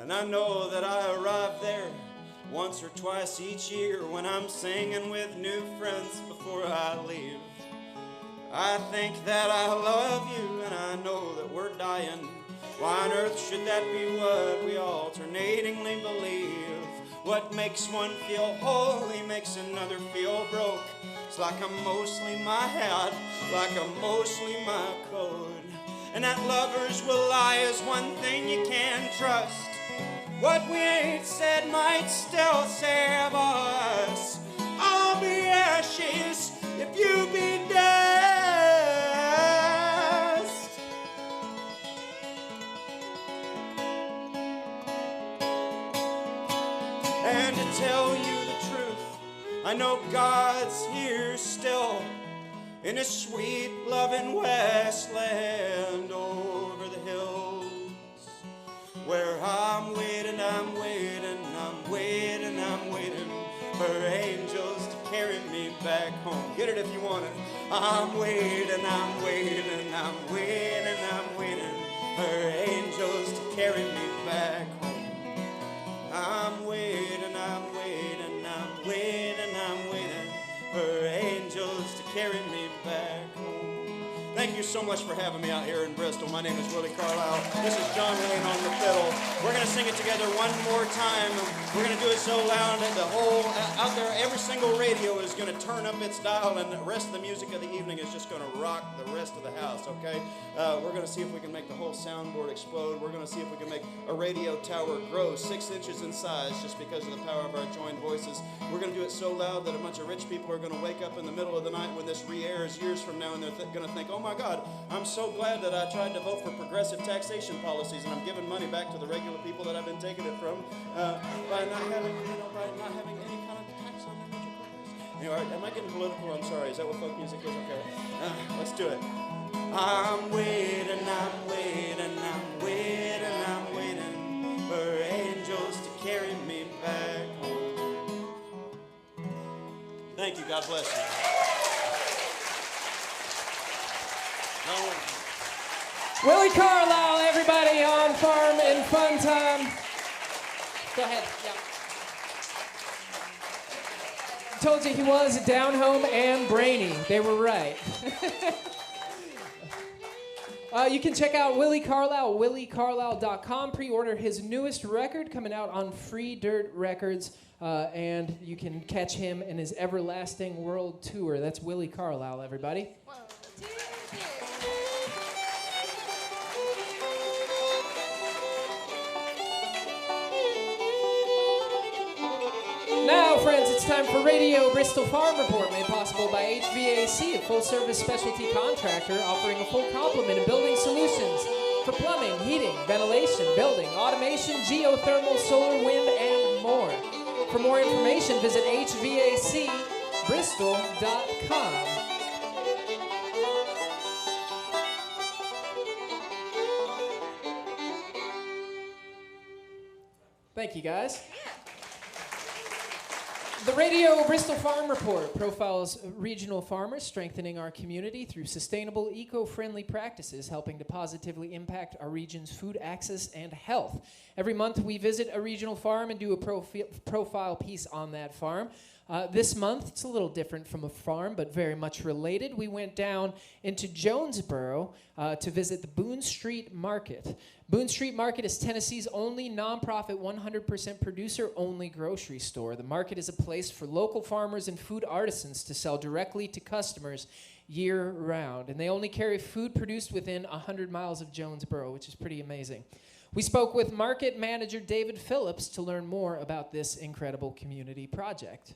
[SPEAKER 4] And I know that I arrived there once or twice each year when I'm singing with new friends before I leave. I think that I love you and I know that we're dying. Why on earth should that be what we alternatingly believe? What makes one feel holy makes another feel broke. It's like I'm mostly my head, like I'm mostly my code. And that lovers will lie is one thing you can trust. What we ain't said might still save us. I'll be ashes if you be dust. And to tell you the truth, I know God's here still in a sweet loving wasteland over the hills, where I'm waiting, I'm waiting, I'm waiting, I'm waiting for angels to carry me back home. Get it if you want it. I'm waiting, I'm waiting, I'm waiting, I'm waiting for angels to carry me back home. I'm waiting, I'm waiting, I'm waiting, I'm waiting for angels to carry me back home. Thank you so much for having me out here in Bristol. My name is Willie Carlisle. This is John Wayne on the fiddle. We're going to sing it together one more time. We're going to do it so loud that the whole, out there, every single radio is going to turn up its dial, and the rest of the music of the evening is just going to rock the rest of the house, okay? We're going to see if we can make the whole soundboard explode. We're going to see if we can make a radio tower grow 6 inches in size just because of the power of our joined voices. We're going to do it so loud that a bunch of rich people are going to wake up in the middle of the night when this re-airs years from now, and they're going to think, oh my God, I'm so glad that I tried to vote for progressive taxation policies, and I'm giving money back to the regular people that I've been taking it from by not having, by not having any kind of tax on their major corporations. Anyway, am I getting political? I'm sorry. Is that what folk music is? Okay. Let's do it. I'm waiting, I'm waiting, I'm waiting, I'm waiting for angels to carry me back home. Thank you. God bless you.
[SPEAKER 2] Willie Carlisle, everybody, on Farm and Fun Time. Go ahead. Yeah. Told you he was down home and brainy. They were right. You can check out Willie Carlisle, williecarlisle.com. Pre-order his newest record coming out on Free Dirt Records. And you can catch him in his Everlasting World Tour. That's Willie Carlisle, everybody.
[SPEAKER 3] Whoa.
[SPEAKER 2] Now, friends, it's time for Radio Bristol Farm Report, made possible by HVAC, a full-service specialty contractor offering a full complement of building solutions for plumbing, heating, ventilation, building, automation, geothermal, solar, wind, and more. For more information, visit hvacbristol.com. Thank you, guys. The Radio Bristol Farm Report profiles regional farmers strengthening our community through sustainable, eco-friendly practices, helping to positively impact our region's food access and health. Every month, we visit a regional farm and do a profile piece on that farm. This month, it's a little different from a farm, but very much related. We went down into Jonesboro to visit the Boone Street Market. Boone Street Market is Tennessee's only nonprofit 100% producer-only grocery store. The market is a place for local farmers and food artisans to sell directly to customers year-round. And they only carry food produced within 100 miles of Jonesboro, which is pretty amazing. We spoke with market manager David Phillips to learn more about this incredible community project.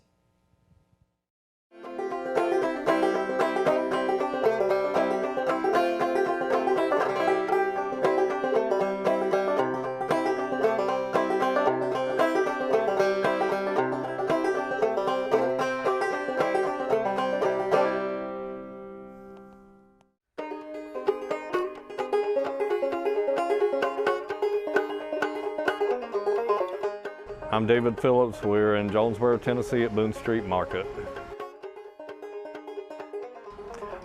[SPEAKER 5] I'm David Phillips. We're in Jonesboro, Tennessee at Boone Street Market.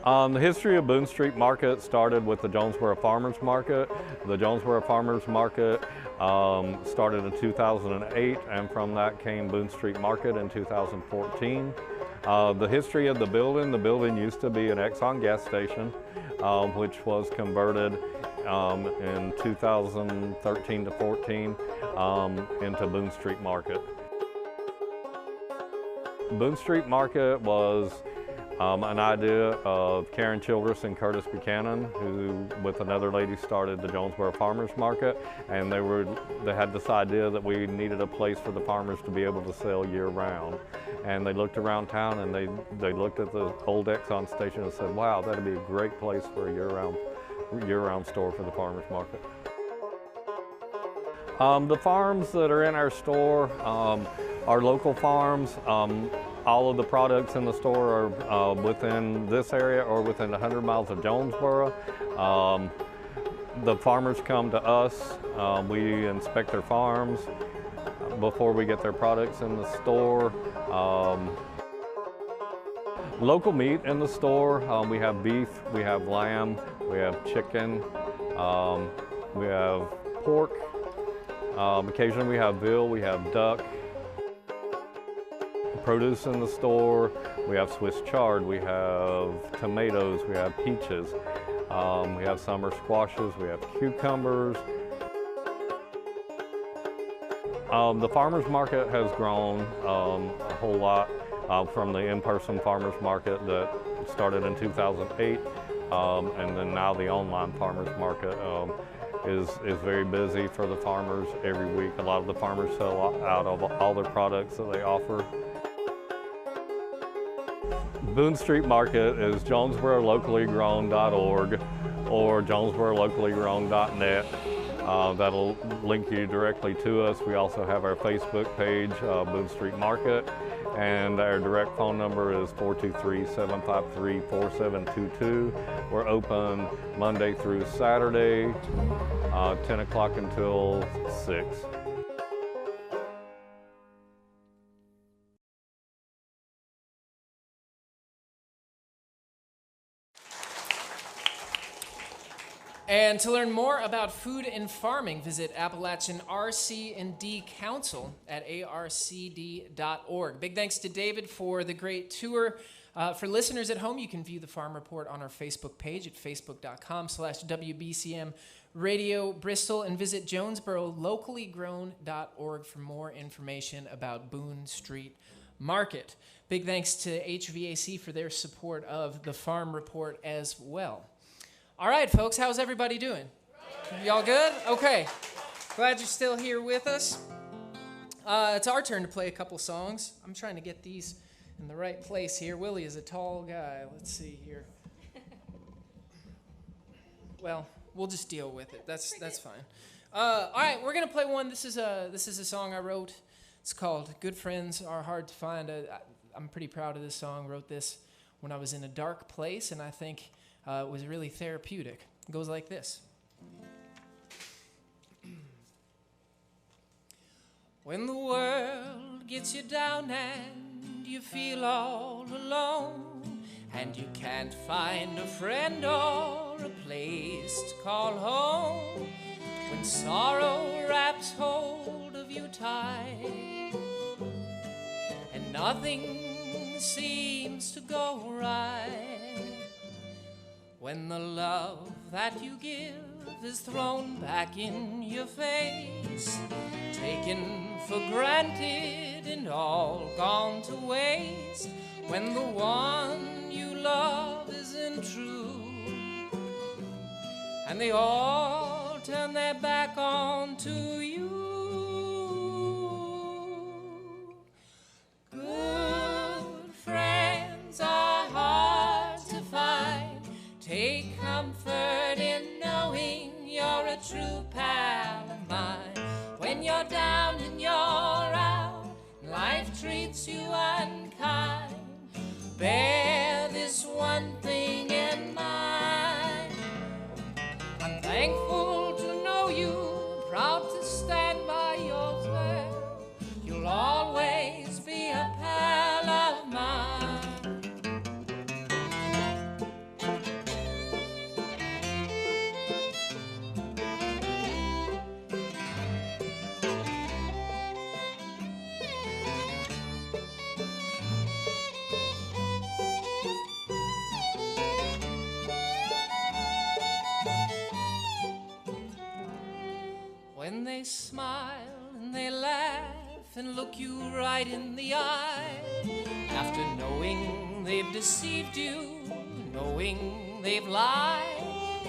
[SPEAKER 5] The history of Boone Street Market started with the Jonesboro Farmers Market. The Jonesboro Farmers Market Started in 2008, and from that came Boone Street Market in 2014. The history of the building used to be an Exxon gas station, which was converted in 2013 to 14 into Boone Street Market. Boone Street Market was an idea of Karen Childress and Curtis Buchanan, who with another lady started the Jonesboro Farmers Market, and they had this idea that we needed a place for the farmers to be able to sell year-round. And they looked around town and they looked at the old Exxon station and said, wow, that'd be a great place for a year-round store for the farmers market. The farms that are in our store are local farms. All of the products in the store are within this area or within 100 miles of Jonesboro. The farmers come to us. We inspect their farms before we get their products in the store. Local meat in the store, we have beef, we have lamb, we have chicken, we have pork. Occasionally we have veal, we have duck. Produce in the store, we have Swiss chard, we have tomatoes, we have peaches, we have summer squashes, we have cucumbers. The farmers market has grown a whole lot from the in-person farmers market that started in 2008, and then now the online farmers market is very busy for the farmers every week. A lot of the farmers sell out of all their products that they offer. Boone Street Market is jonesborolocallygrown.org or jonesborolocallygrown.net. That'll link you directly to us. We also have our Facebook page, Boone Street Market, and our direct phone number is 423-753-4722. We're open Monday through Saturday, 10 o'clock until 6.
[SPEAKER 2] And to learn more about food and farming, visit Appalachian RC&D Council at arcd.org. Big thanks to David for the great tour. For listeners at home, you can view the Farm Report on our Facebook page at facebook.com/WBCM Radio Bristol, and visit jonesborolocallygrown.org for more information about Boone Street Market. Big thanks to HVAC for their support of the Farm Report as well. All right, folks, how's everybody doing? Y'all good? Okay. Glad you're still here with us. It's our turn to play a couple songs. I'm trying to get these in the right place here. Willie is a tall guy. Let's see here. Well, we'll just deal with it. That's fine. All right, we're gonna play one. This is a song I wrote. It's called "Good Friends Are Hard to Find." I'm pretty proud of this song. Wrote this when I was in a dark place, and I think it was really therapeutic. It goes like this. When the world gets you down and you feel all alone, and you can't find a friend or a place to call home, when sorrow wraps hold of you tight and nothing seems to go right, when the love that you give is thrown back in your face, taken for granted and all gone to waste, when the one you love isn't true, and they all turn their back onto you. Good friends are hard to find. Take comfort in knowing you're a true pal of mine. When you're down and you're out, life treats you unkind, bear this one thing in mind. I'm thankful to know you, proud to stand by your side. You'll always be a pal of mine. they laugh and look you right in the eye. After knowing they've deceived you, knowing they've lied,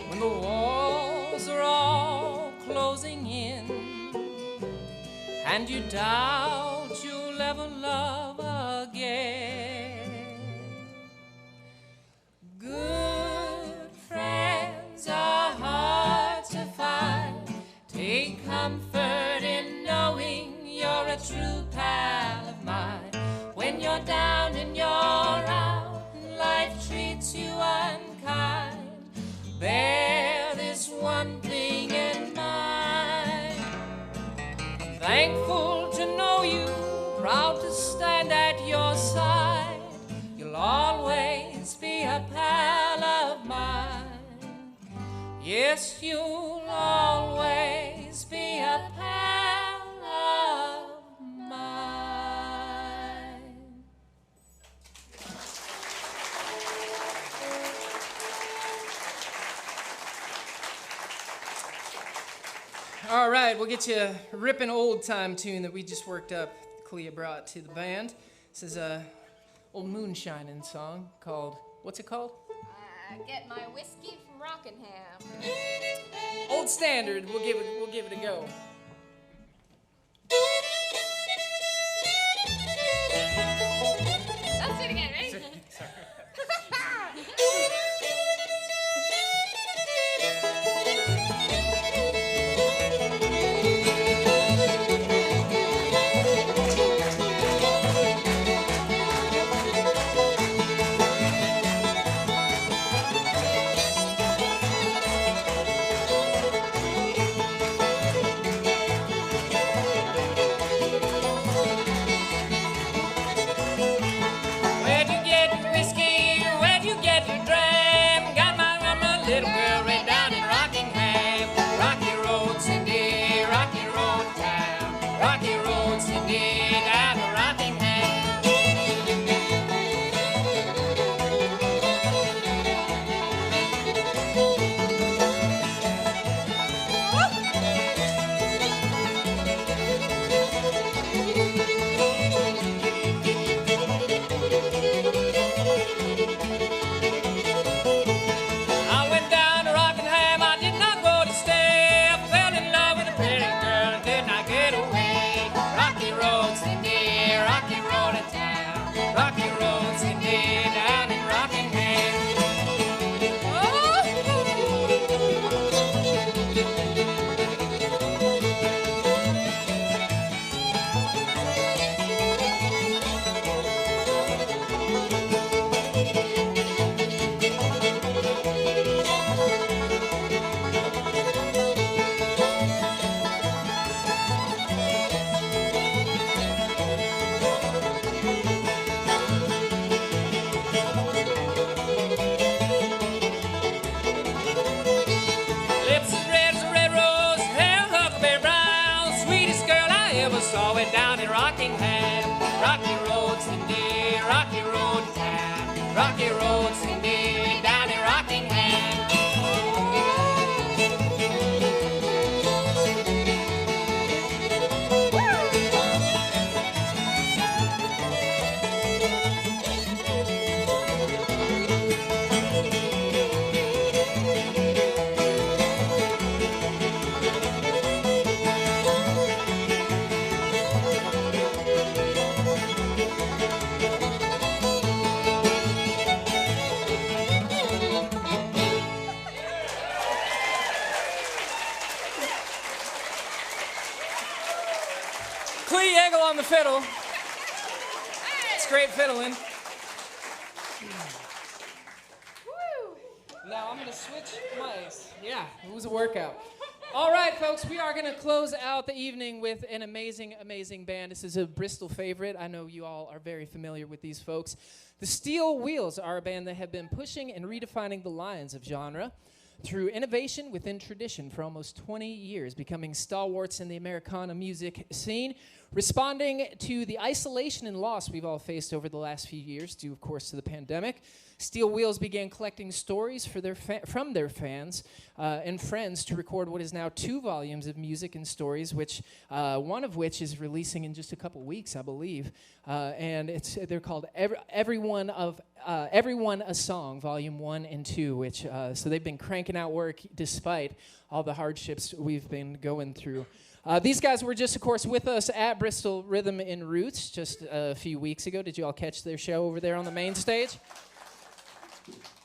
[SPEAKER 2] when the walls are all closing in, and you doubt you'll ever love again. Good friends are hard to find. Take comfort in knowing you're a true pal of mine. When you're down and you're out and life treats you unkind, bear this one thing in mind. I'm thankful to know you, proud to stand at your side. You'll always be a pal of mine. Yes, you'll always be a pal of mine. All right, we'll get you a ripping old-time tune that we just worked up, Clea brought to the band. This is a old moonshining song called, what's it called?
[SPEAKER 6] Get my whiskey from Rockingham.
[SPEAKER 2] Old standard, we'll give it a go.
[SPEAKER 6] Let's do it again, ready?
[SPEAKER 2] Saw it down in Rockingham. Rocky Road, Cindy, Rocky Road town. Rocky Road, Cindy, down in Rockingham. On the fiddle. It's great fiddling. Now I'm going to switch mics. Yeah, it was a workout. All right, folks, we are going to close out the evening with an amazing, amazing band. This is a Bristol favorite. I know you all are very familiar with these folks. The Steel Wheels are a band that have been pushing and redefining the lines of genre. through innovation within tradition for almost 20 years, becoming stalwarts in the Americana music scene, responding to the isolation and loss we've all faced over the last few years, due, of course, to the pandemic. Steel Wheels began collecting stories from their fans and friends to record what is now 2 volumes of music and stories, which one of which is releasing in just a couple weeks, I believe. And they're called Everyone a Song, Volume 1 and 2, which so they've been cranking out work despite all the hardships we've been going through. These guys were just, of course, with us at Bristol Rhythm and Roots just a few weeks ago. Did you all catch their show over there on the main stage?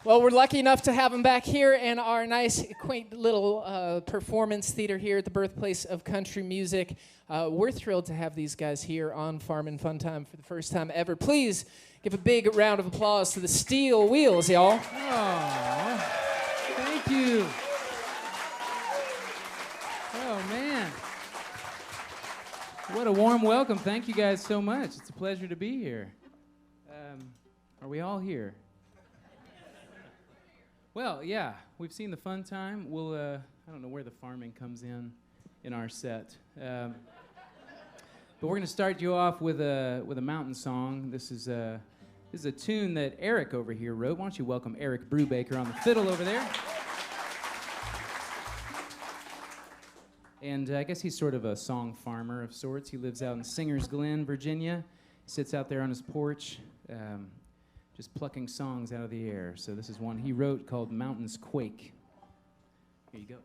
[SPEAKER 2] Well, we're lucky enough to have them back here in our nice, quaint little performance theater here at the birthplace of country music. We're thrilled to have these guys here on Farmin' Fun Time for the first time ever. Please give a big round of applause to the Steel Wheels, y'all.
[SPEAKER 7] Oh, thank you. Oh, man. What a warm welcome. Thank you guys so much. It's a pleasure to be here. Are we all here? Well, yeah, we've seen the fun time. We'll, I don't know where the farming comes in our set. But we're going to start you off with a mountain song. This is a tune that Eric over here wrote. Why don't you welcome Eric Brubaker on the fiddle over there? And I guess he's sort of a song farmer of sorts. He lives out in Singer's Glen, Virginia. Sits out there on his porch, just plucking songs out of the air. So this is one he wrote called Mountains Quake. Here you go.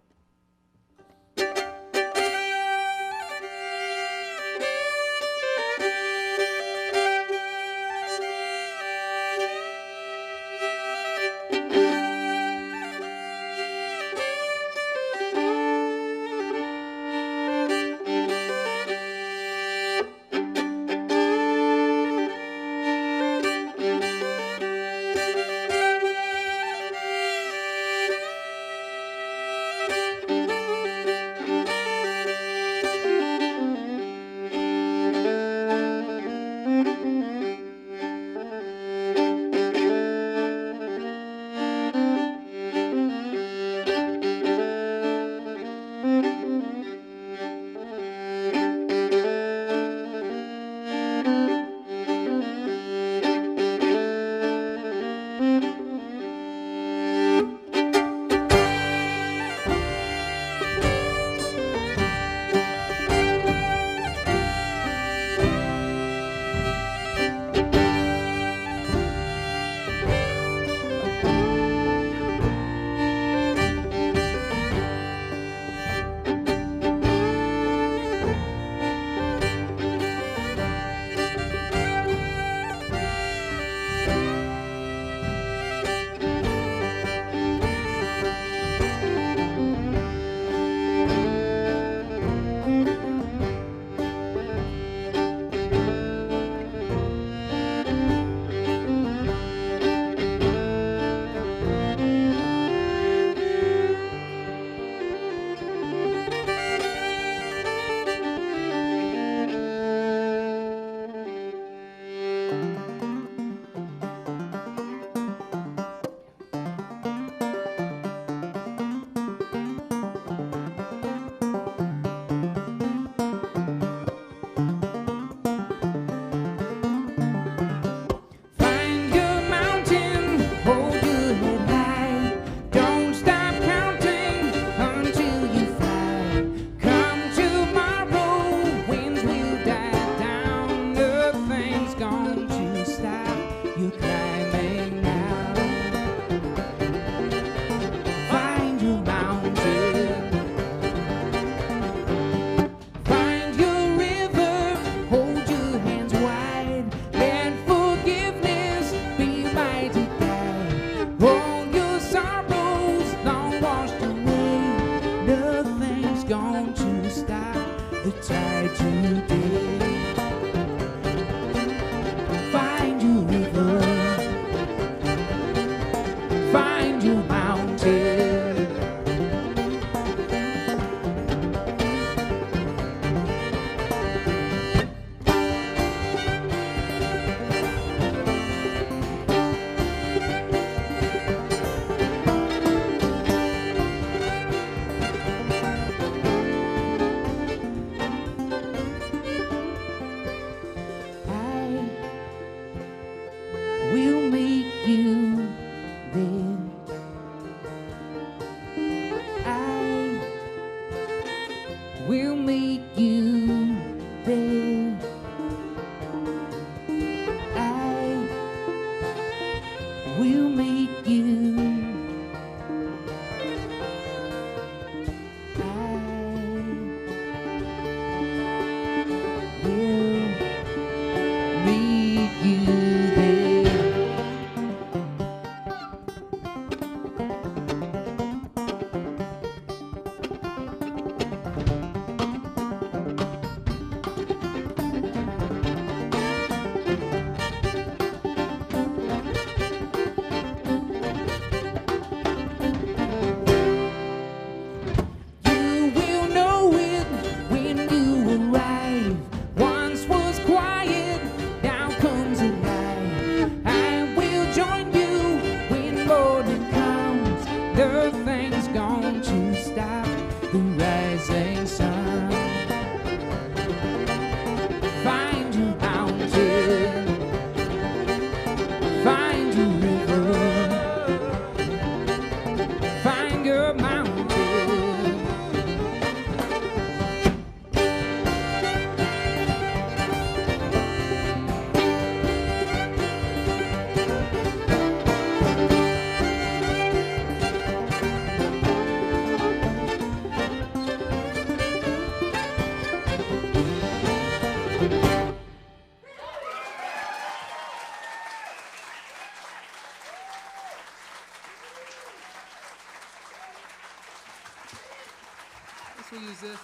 [SPEAKER 7] Jesus.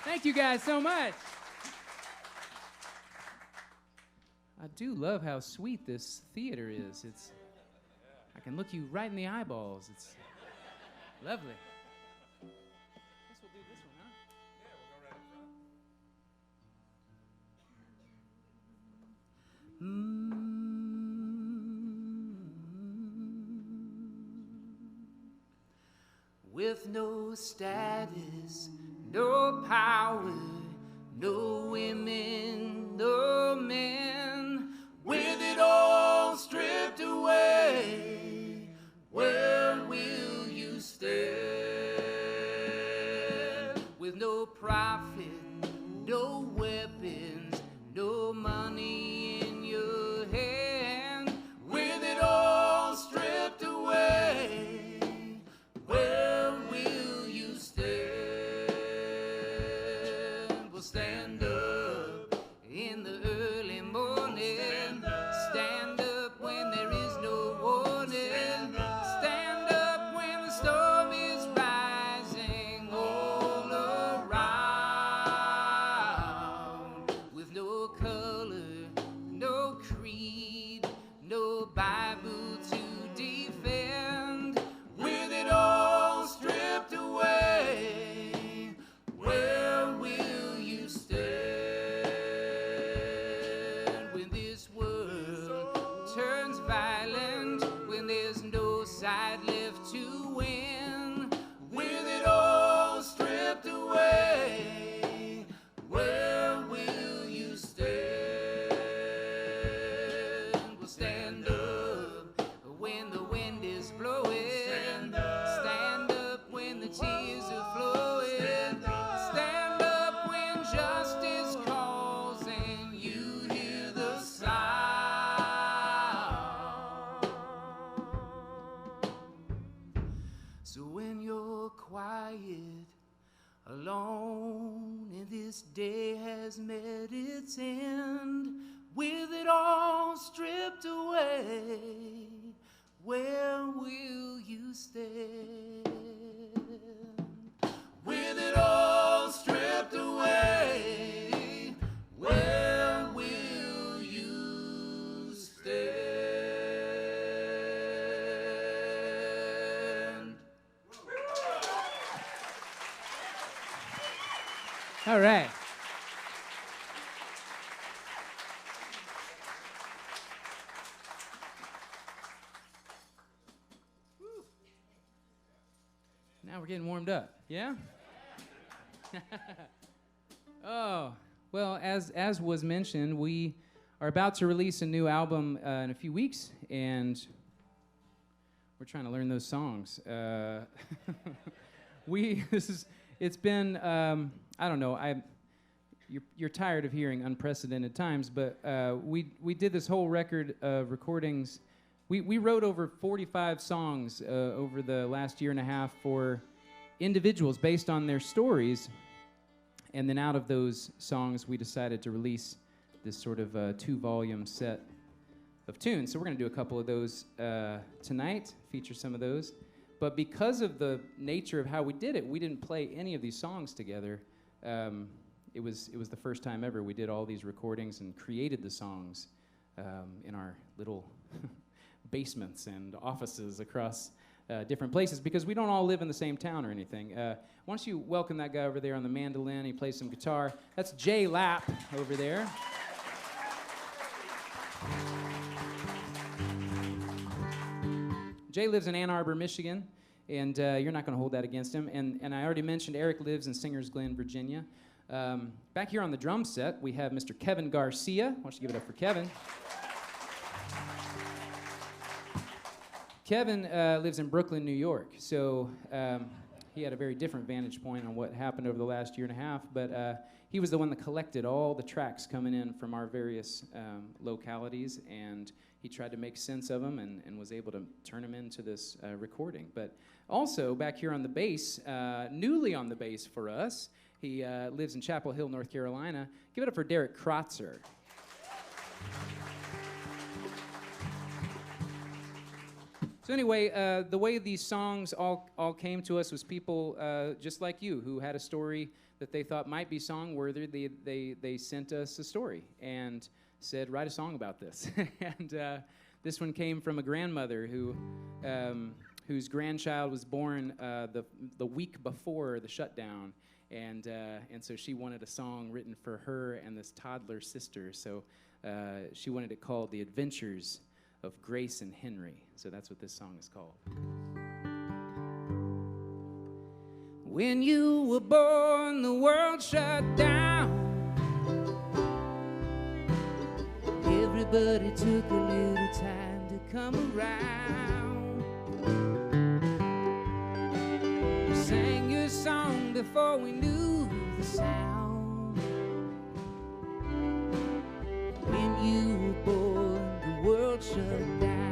[SPEAKER 7] Thank you guys so much. I do love how sweet this theater is. I can look you right in the eyeballs. It's lovely. Guess we'll do this one, huh?
[SPEAKER 8] Yeah, we'll go right up front.
[SPEAKER 9] With no status, no power, no women, no men, with it all stripped away, where will you stand? With no profit, no weapons, no money in your hand, with it all stripped away, where will you stand? Well, stand up in the early morning. Stand up when there is no warning. Stand up when the storm is rising all around. With no color, no creed, no Bible to defend. With it all stripped away, where will you stand? When this world turns violent, when there's no side left to win, with it all stripped away, where will you stand? Well, stand up when the wind is blowing. Stand up when the tears are flowing. Stand up when justice calls and you hear the sound. So when you're quiet, alone, and this day has met its end, with it all stripped away, where will you stand? With it all stripped away, where will you stand?
[SPEAKER 7] All right. Now we're getting warmed up. Yeah? Oh, well, as was mentioned, we are about to release a new album in a few weeks, and we're trying to learn those songs. It's been, I don't know, you're tired of hearing unprecedented times, but we did this whole record of recordings. We wrote over 45 songs over the last year and a half for individuals based on their stories, and then out of those songs, we decided to release this sort of 2-volume set of tunes. So we're going to do a couple of those tonight, feature some of those. But because of the nature of how we did it, we didn't play any of these songs together. It was the first time ever we did all these recordings and created the songs in our little basements and offices across different places, because we don't all live in the same town or anything. Why don't you welcome that guy over there on the mandolin? He plays some guitar. That's Jay Lapp over there. Jay lives in Ann Arbor, Michigan, and you're not going to hold that against him. And I already mentioned Eric lives in Singers Glen, Virginia. Back here on the drum set, we have Mr. Kevin Garcia. Why don't you give it up for Kevin? Kevin lives in Brooklyn, New York, so he had a very different vantage point on what happened over the last year and a half, but he was the one that collected all the tracks coming in from our various localities, and he tried to make sense of them and was able to turn them into this recording. But also, back here on the bass, newly on the bass for us, he lives in Chapel Hill, North Carolina. Give it up for Derek Krotzer. So anyway, the way these songs all came to us was people just like you who had a story that they thought might be song-worthy, they sent us a story and said, write a song about this. And this one came from a grandmother whose grandchild was born the week before the shutdown. And so she wanted a song written for her and this toddler sister. So she wanted it called The Adventures of Grace and Henry. So that's what this song is called. When you were born, the world shut down. Everybody took a little time to come around. We sang your song before we knew the sound. When you were born, the world shut down.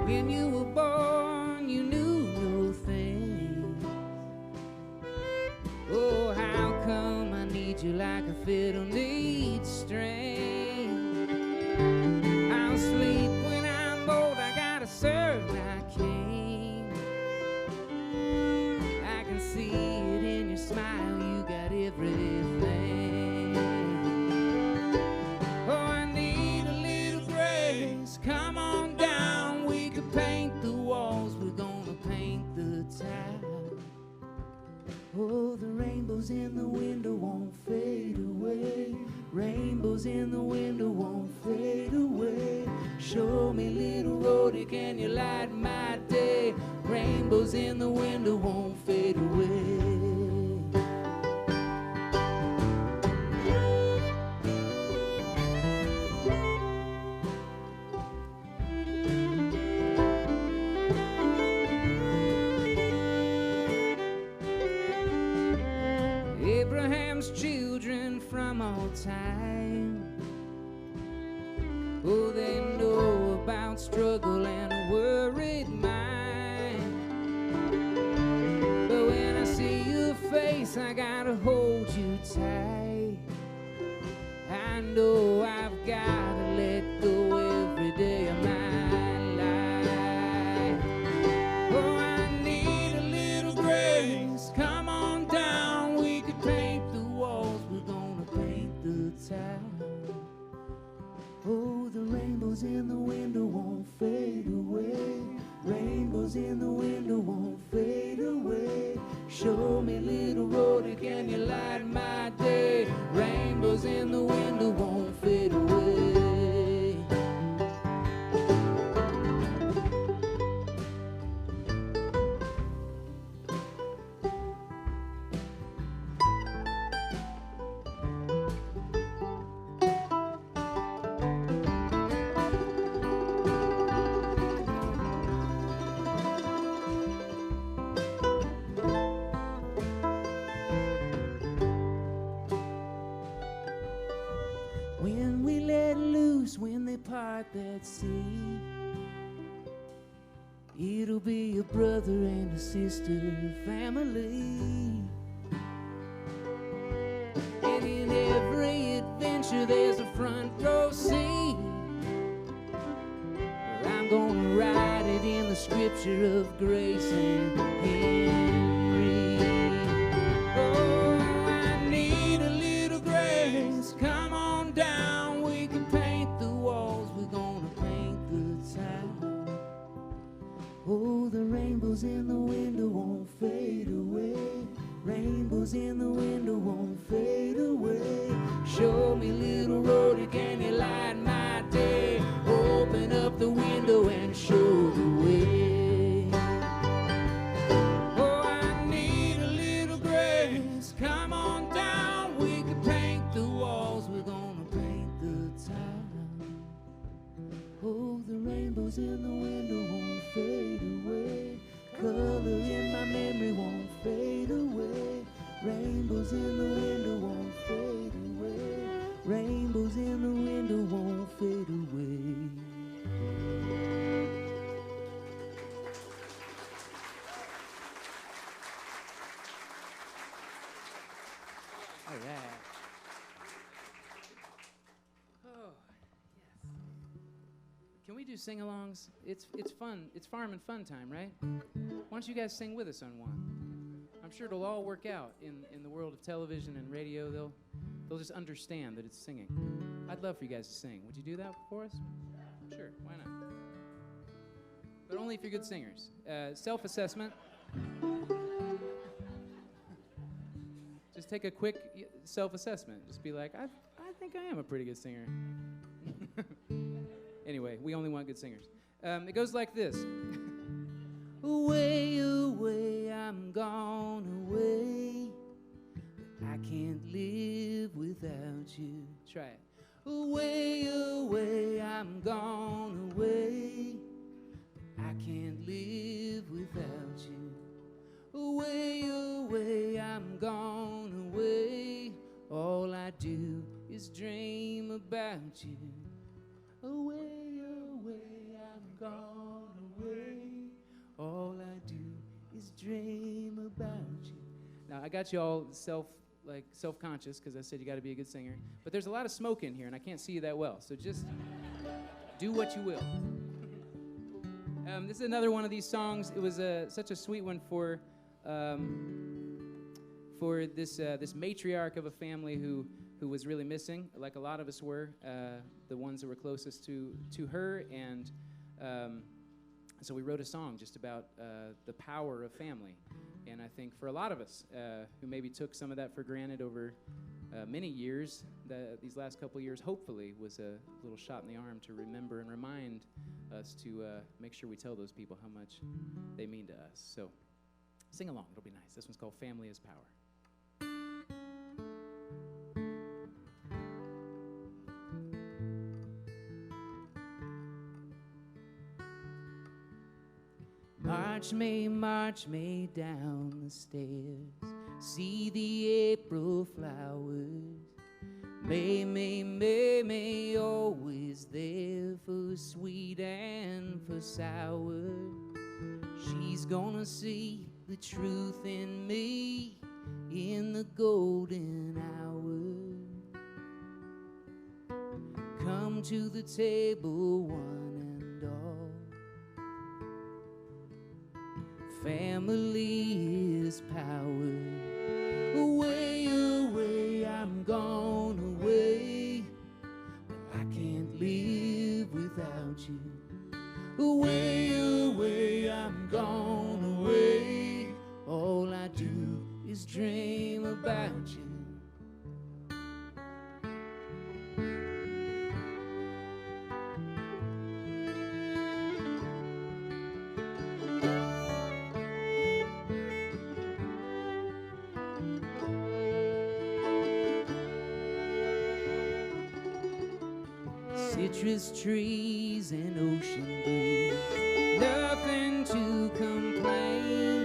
[SPEAKER 7] When you were born, you knew no thing. Oh, how come I need you like a fiddle needs string? I'll sleep when I'm old, I gotta serve my king. I can see it in your smile, you got everything. Oh, I need a little grace, come on down, we could paint the walls, we're gonna paint the town. Oh, the rainbows in the window won't fade away. Rainbows in the window won't fade away. Show me, little roadie, can you light my day? Rainbows in the window won't fade away. Abraham's children from all time, oh, they know about struggle and a worried mind. But when I see your face, I gotta hold you tight. I know I've gotta let go every day of my life. Oh, I need a little grace, come on down, we could paint the walls, we're gonna paint the town. Oh, the rainbows in the window won't fade away. Rainbows in the window won't fade away. Show me, little roadie, can you light my day? Rainbows in the window won't fade away. When we let loose, when they part that sea, it'll be a brother and a sister family. And in every adventure there's a front row seat. I'm gonna write it in the scripture of grace and Henry. Oh, I need a little grace, come on down, we can paint the walls, we're gonna paint the town. Oh, the rainbows in the window won't fade away. Rainbows in the window won't fade away. Show me, little roadie, can you light my day? Open up the window and show the way. Oh, I need a little grace, come on down, we can paint the walls, we're gonna paint the town. Oh, the rainbows in the window won't fade away. Color in my memory won't fade away. Rainbows in the window won't fade away. Rainbows in the window won't fade away. Can we do sing-alongs? It's fun. It's farm and fun time, right? Why don't you guys sing with us on one? I'm sure it'll all work out in the world of television and radio. They'll just understand that it's singing. I'd love for you guys to sing. Would you do that for us? Sure, why not? But only if you're good singers. Self-assessment. Just take a quick self-assessment. Just be like, I think I am a pretty good singer. Anyway, we only want good singers. It goes like this. Away, away, I'm gone away. I can't live without you. Try it. Away, away, I'm gone away. I can't live without you. Away, away, I'm gone away. All I do is dream about you. Away, away, I'm gone away. All I do is dream about you. Now, I got you all self-conscious because I said you got to be a good singer. But there's a lot of smoke in here, and I can't see you that well. So just do what you will. This is another one of these songs. It was such a sweet one for this matriarch of a family who was really missing, like a lot of us were, the ones that were closest to her, and so we wrote a song just about the power of family. And I think for a lot of us who maybe took some of that for granted over many years, these last couple years, hopefully was a little shot in the arm to remember and remind us to make sure we tell those people how much they mean to us. So sing along, it'll be nice. This one's called Family is Power. March me down the stairs. See the April flowers. May, always there for sweet and for sour. She's gonna see the truth in me in the golden hour. Come to the table, one and all. Family is power. Away, away, I'm gone away. But I can't live without you. Away, away, I'm gone away. All I do is dream about you. Citrus trees and ocean breeze, nothing to complain.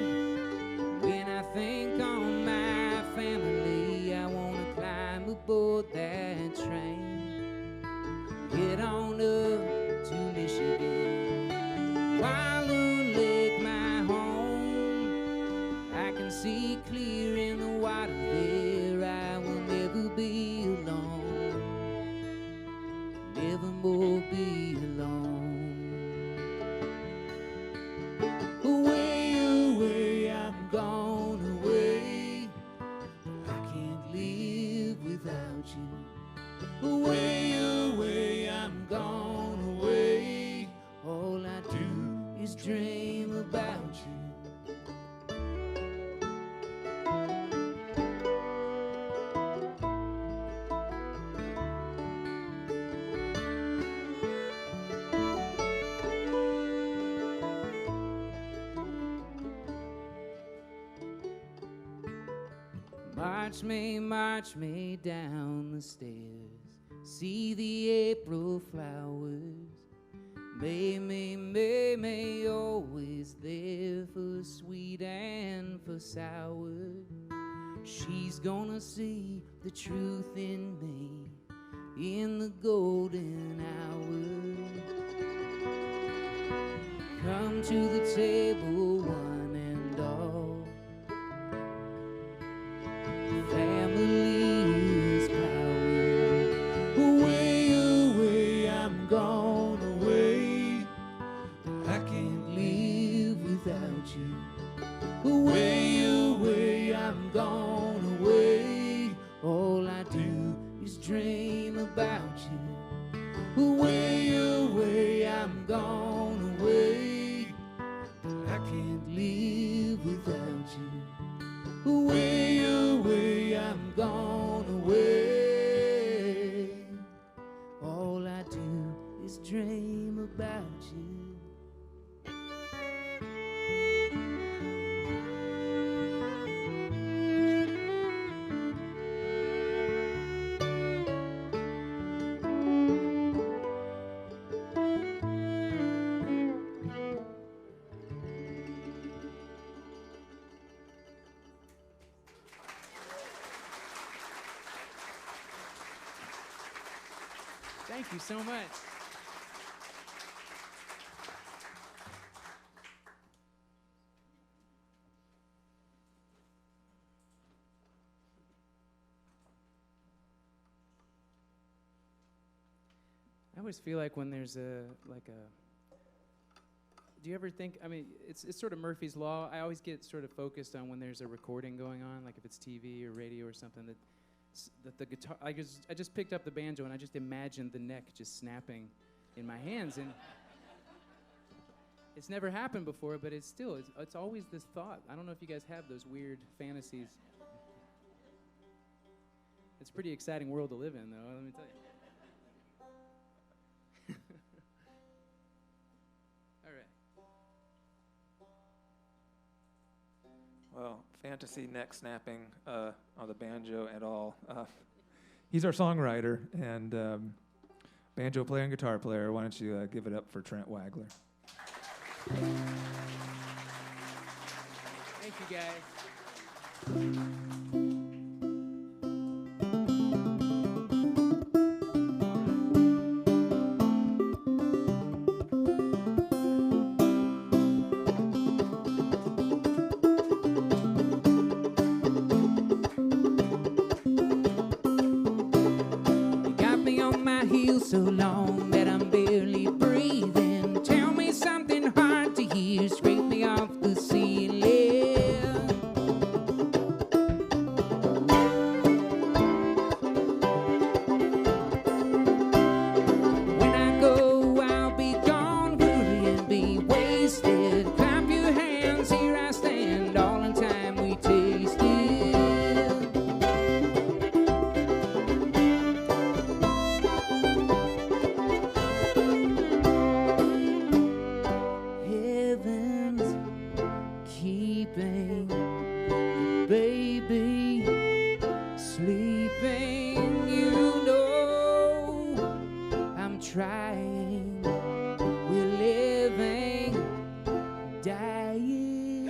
[SPEAKER 7] When I think on my family, I wanna climb aboard that train. Get on up to Michigan, Walloon Lake, my home. I can see clear in the water there. I will never be alone. Nevermore be alone. Away, away, I'm gone away. I can't live without you. Away, away, I'm gone away. All I do is dream about you. March me down the stairs. See the April flowers. May, always there for sweet and for sour. She's gonna see the truth in me in the golden hour. Come to the table, one and all. Family is power. Away, away, I'm gone away.
[SPEAKER 9] about you. Away, away, I'm gone away. I can't live without you. Away, away, I'm gone away. All I do is dream about you.
[SPEAKER 7] Thank you so much. I always feel like when there's do you ever think, I mean, it's sort of Murphy's Law. I always get sort of focused on when there's a recording going on, like if it's TV or radio or something, that the guitar, I just picked up the banjo and I just imagined the neck just snapping in my hands, and it's never happened before, but it's always this thought. I don't know if you guys have those weird fantasies. It's a pretty exciting world to live in, though, let me tell you. All right.
[SPEAKER 8] Well, fantasy neck snapping on the banjo at all. He's our songwriter and banjo player and guitar player. Why don't you give it up for Trent Wagler?
[SPEAKER 7] Thank you, guys.
[SPEAKER 9] So long that I'm barely breathing. Tell me something hard to hear. Scrape me off the ceiling. When I go, I'll be gone. Worry and be wasted. Clap your hands, here I stand. All in time we taste it. Trying, we're living, dying,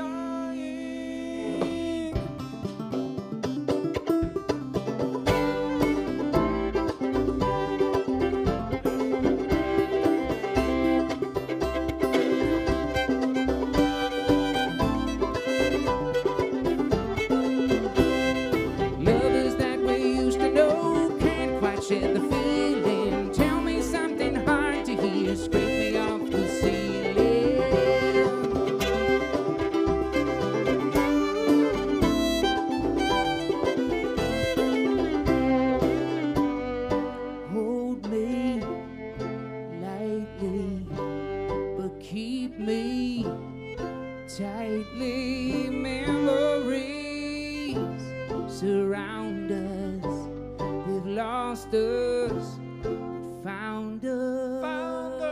[SPEAKER 9] Lovers that we used to know can't quite share the feeling. Tell me something hard to hear, scrape me off the ceiling. Hold me lightly, but keep me tightly. Memories surround us, they've lost us, found us. Found us.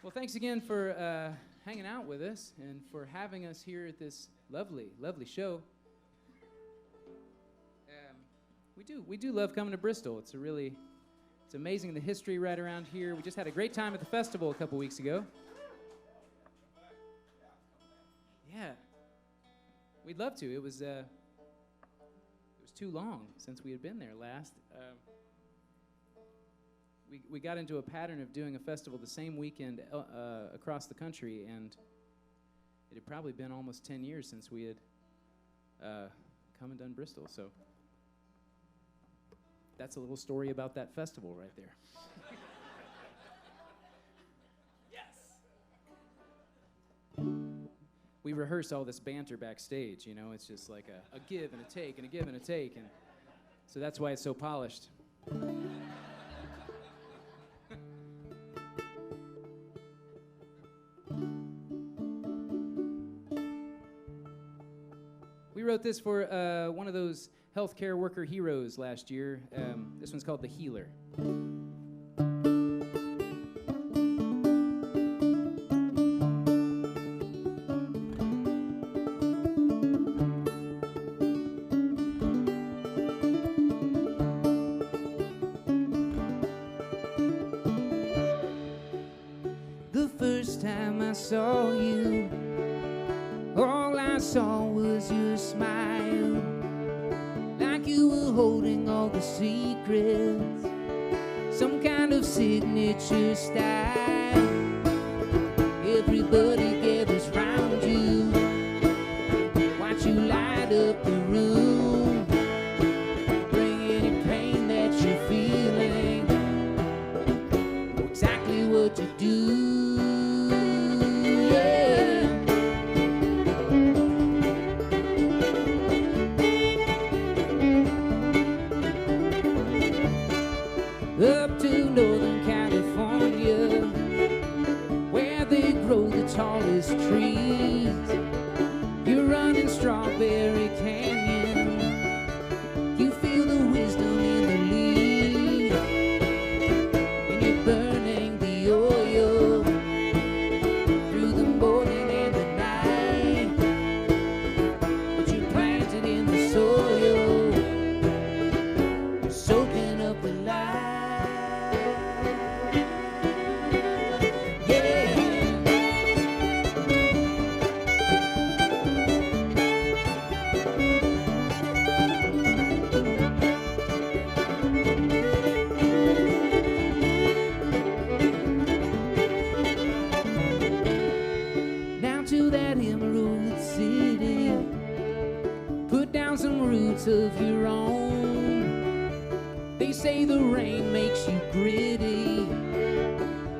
[SPEAKER 7] Well, thanks again for hanging out with us and for having us here at this lovely, lovely show. We do love coming to Bristol. It's amazing the history right around here. We just had a great time at the festival a couple weeks ago. Yeah, we'd love to. It was too long since we had been there last. We got into a pattern of doing a festival the same weekend across the country, and it had probably been almost 10 years since we had come and done Bristol. So that's a little story about that festival right there. We rehearse all this banter backstage, you know. It's just like a give and a take and a give and a take, and so that's why it's so polished. We wrote this for one of those healthcare worker heroes last year. This one's called The Healer.
[SPEAKER 9] The first time I saw you, all I saw was your smile, like you were holding all the secrets, some kind of signature style. Everybody gathers round you, watch you light up the room, bring any pain that you're feeling, know exactly what to do. Up to Northern California, where they grow the tallest trees. You're running Strawberry Canyon, you feel the wisdom in the leaves, and you're burning the oil through the morning and the night, but you're planted in the soil, you're soaking up the light. Of your own. They say the rain makes you gritty.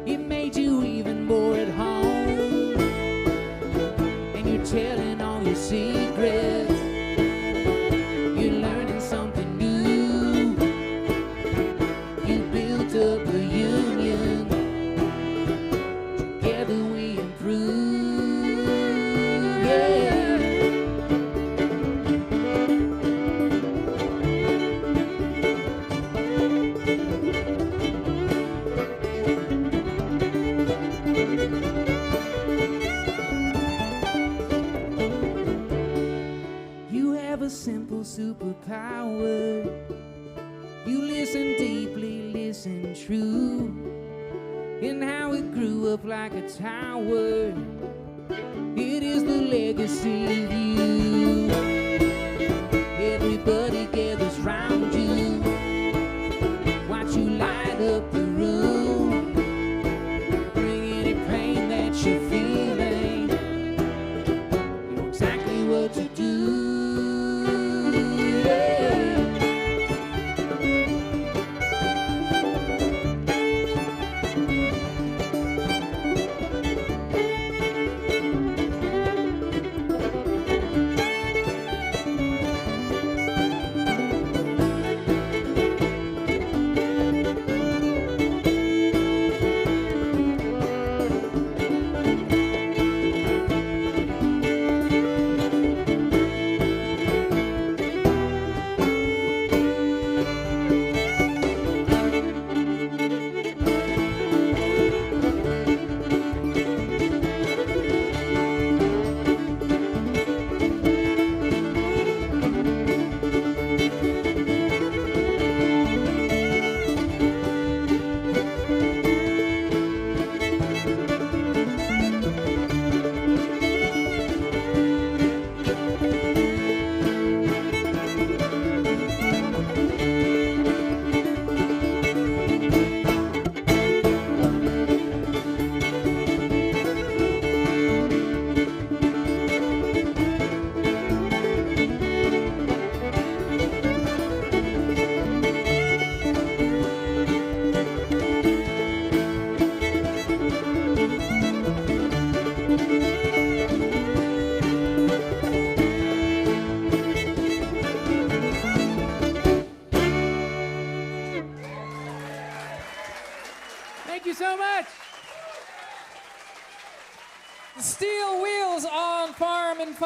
[SPEAKER 9] It made you even more at home. And you're telling all your secrets. You're learning something new. You built up a union. Together we improve. Yeah. Simple superpower. You listen deeply, listen true, and how it grew up like a tower. It is the legacy of you. Everybody gathers round you, watch you light up the room, bring any pain that you're feeling, you know exactly what to do.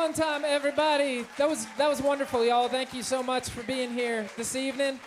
[SPEAKER 2] Fun Time, everybody. That was wonderful, y'all. Thank you so much for being here this evening.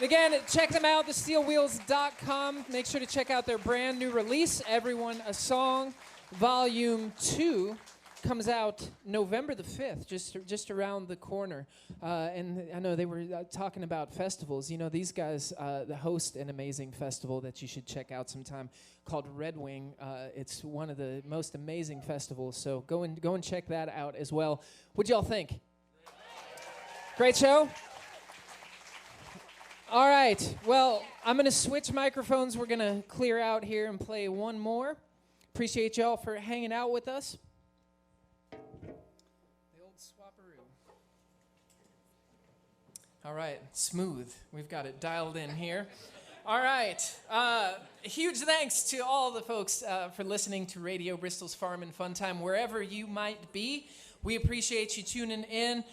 [SPEAKER 2] Again, check them out, thesteelwheels.com. Make sure to check out their brand new release, Everyone a Song, Volume 2. Comes out November the 5th, just around the corner. And I know they were talking about festivals. You know, these guys host an amazing festival that you should check out sometime called Red Wing. It's one of the most amazing festivals, so go and check that out as well. What'd y'all think? Great show? All right, well, I'm going to switch microphones. We're going to clear out here and play one more. Appreciate y'all for hanging out with us. All right, smooth. We've got it dialed in here. All right, huge thanks to all the folks for listening to Radio Bristol's Farm and Fun Time, wherever you might be. We appreciate you tuning in.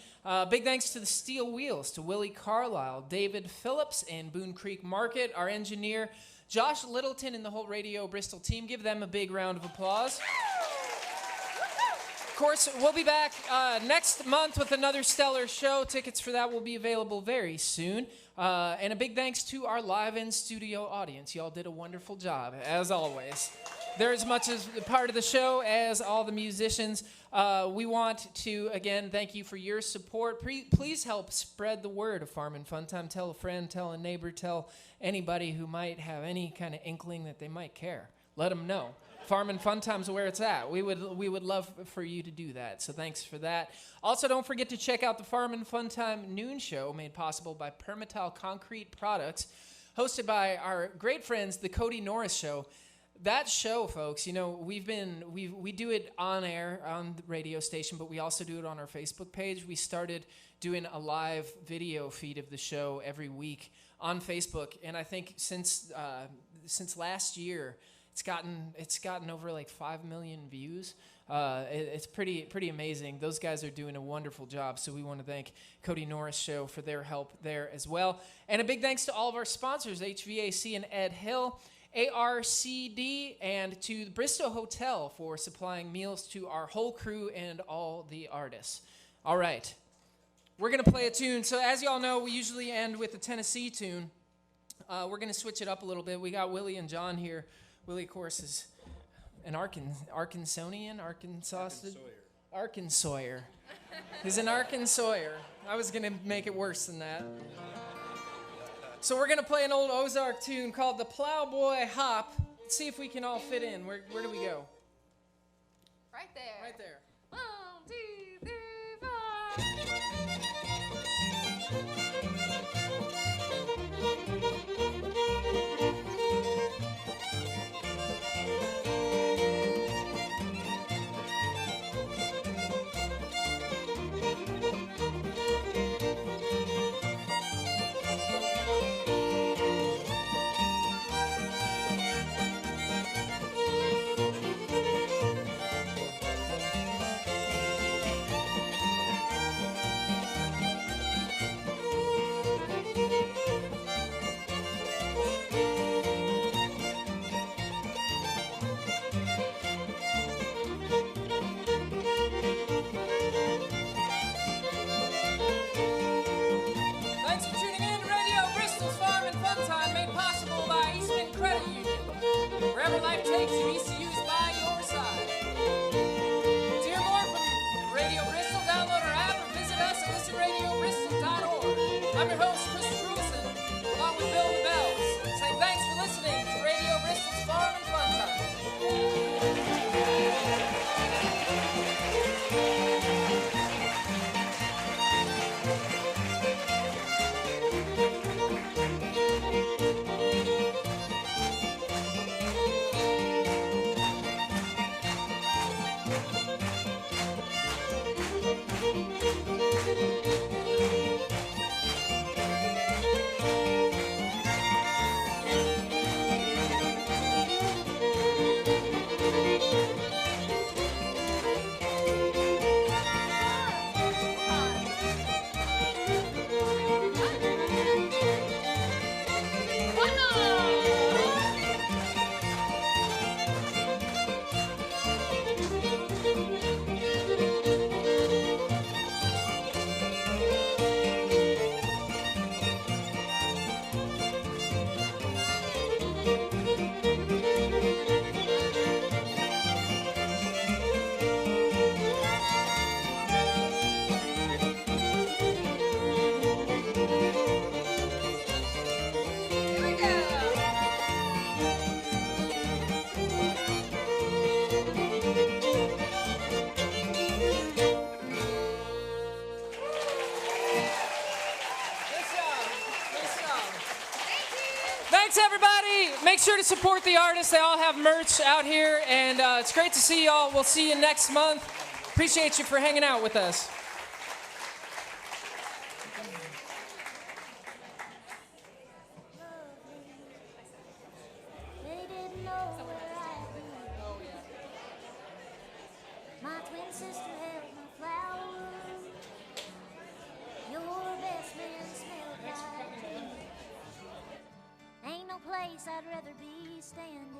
[SPEAKER 2] Big thanks to the Steel Wheels, to Willie Carlisle, David Phillips, and Boone Creek Market, our engineer, Josh Littleton, and the whole Radio Bristol team. Give them a big round of applause. Of course, we'll be back next month with another stellar show. Tickets for that will be available very soon. And a big thanks to our live in-studio audience. Y'all did a wonderful job, as always. They're as much as a part of the show as all the musicians. We want to, again, thank you for your support. Please help spread the word of Farm and Fun Time. Tell a friend, tell a neighbor, tell anybody who might have any kind of inkling that they might care. Let them know. Farm and Fun Time's where it's at. We would love for you to do that, so thanks for that. Also, don't forget to check out the Farm and Fun Time Noon Show, made possible by Permatal Concrete Products, hosted by our great friends, the Cody Norris Show. That show, folks, you know, we do it on air on the radio station, but we also do it on our Facebook page. We started doing a live video feed of the show every week on Facebook, and I think since last year, it's gotten over like 5 million views. It's pretty amazing. Those guys are doing a wonderful job, so we want to thank Cody Norris Show for their help there as well. And a big thanks to all of our sponsors, HVAC and Ed Hill, ARCD, and to the Bristol Hotel for supplying meals to our whole crew and all the artists. All right, we're going to play a tune. So as y'all know, we usually end with a Tennessee tune. We're going to switch it up a little bit. We got Willie and John here. Willie, of course, is an Arkansonian, Arkansawyer. He's an Arkansawyer. I was going to make it worse than that. So we're going to play an old Ozark tune called The Plowboy Hop. Let's see if we can all fit in. Where do we go?
[SPEAKER 6] Right there.
[SPEAKER 2] Right there.
[SPEAKER 6] 1, 2, 3,
[SPEAKER 2] 4. Wherever life takes you, ECU's by your side. To hear more from Radio Bristol, download our app or visit us at listenradiobristol.org. I'm your host, Chris Truison, along with Bill and the Bells, saying thanks for listening to Radio Bristol's Farm and Fun Time. Thanks, everybody. Make sure to support the artists. They all have merch out here, and it's great to see y'all. We'll see you next month. Appreciate you for hanging out with us.
[SPEAKER 10] They didn't know where I'd be. My twin sister held my flowers. Your best man smelled like me. Ain't no place I'd rather be standing.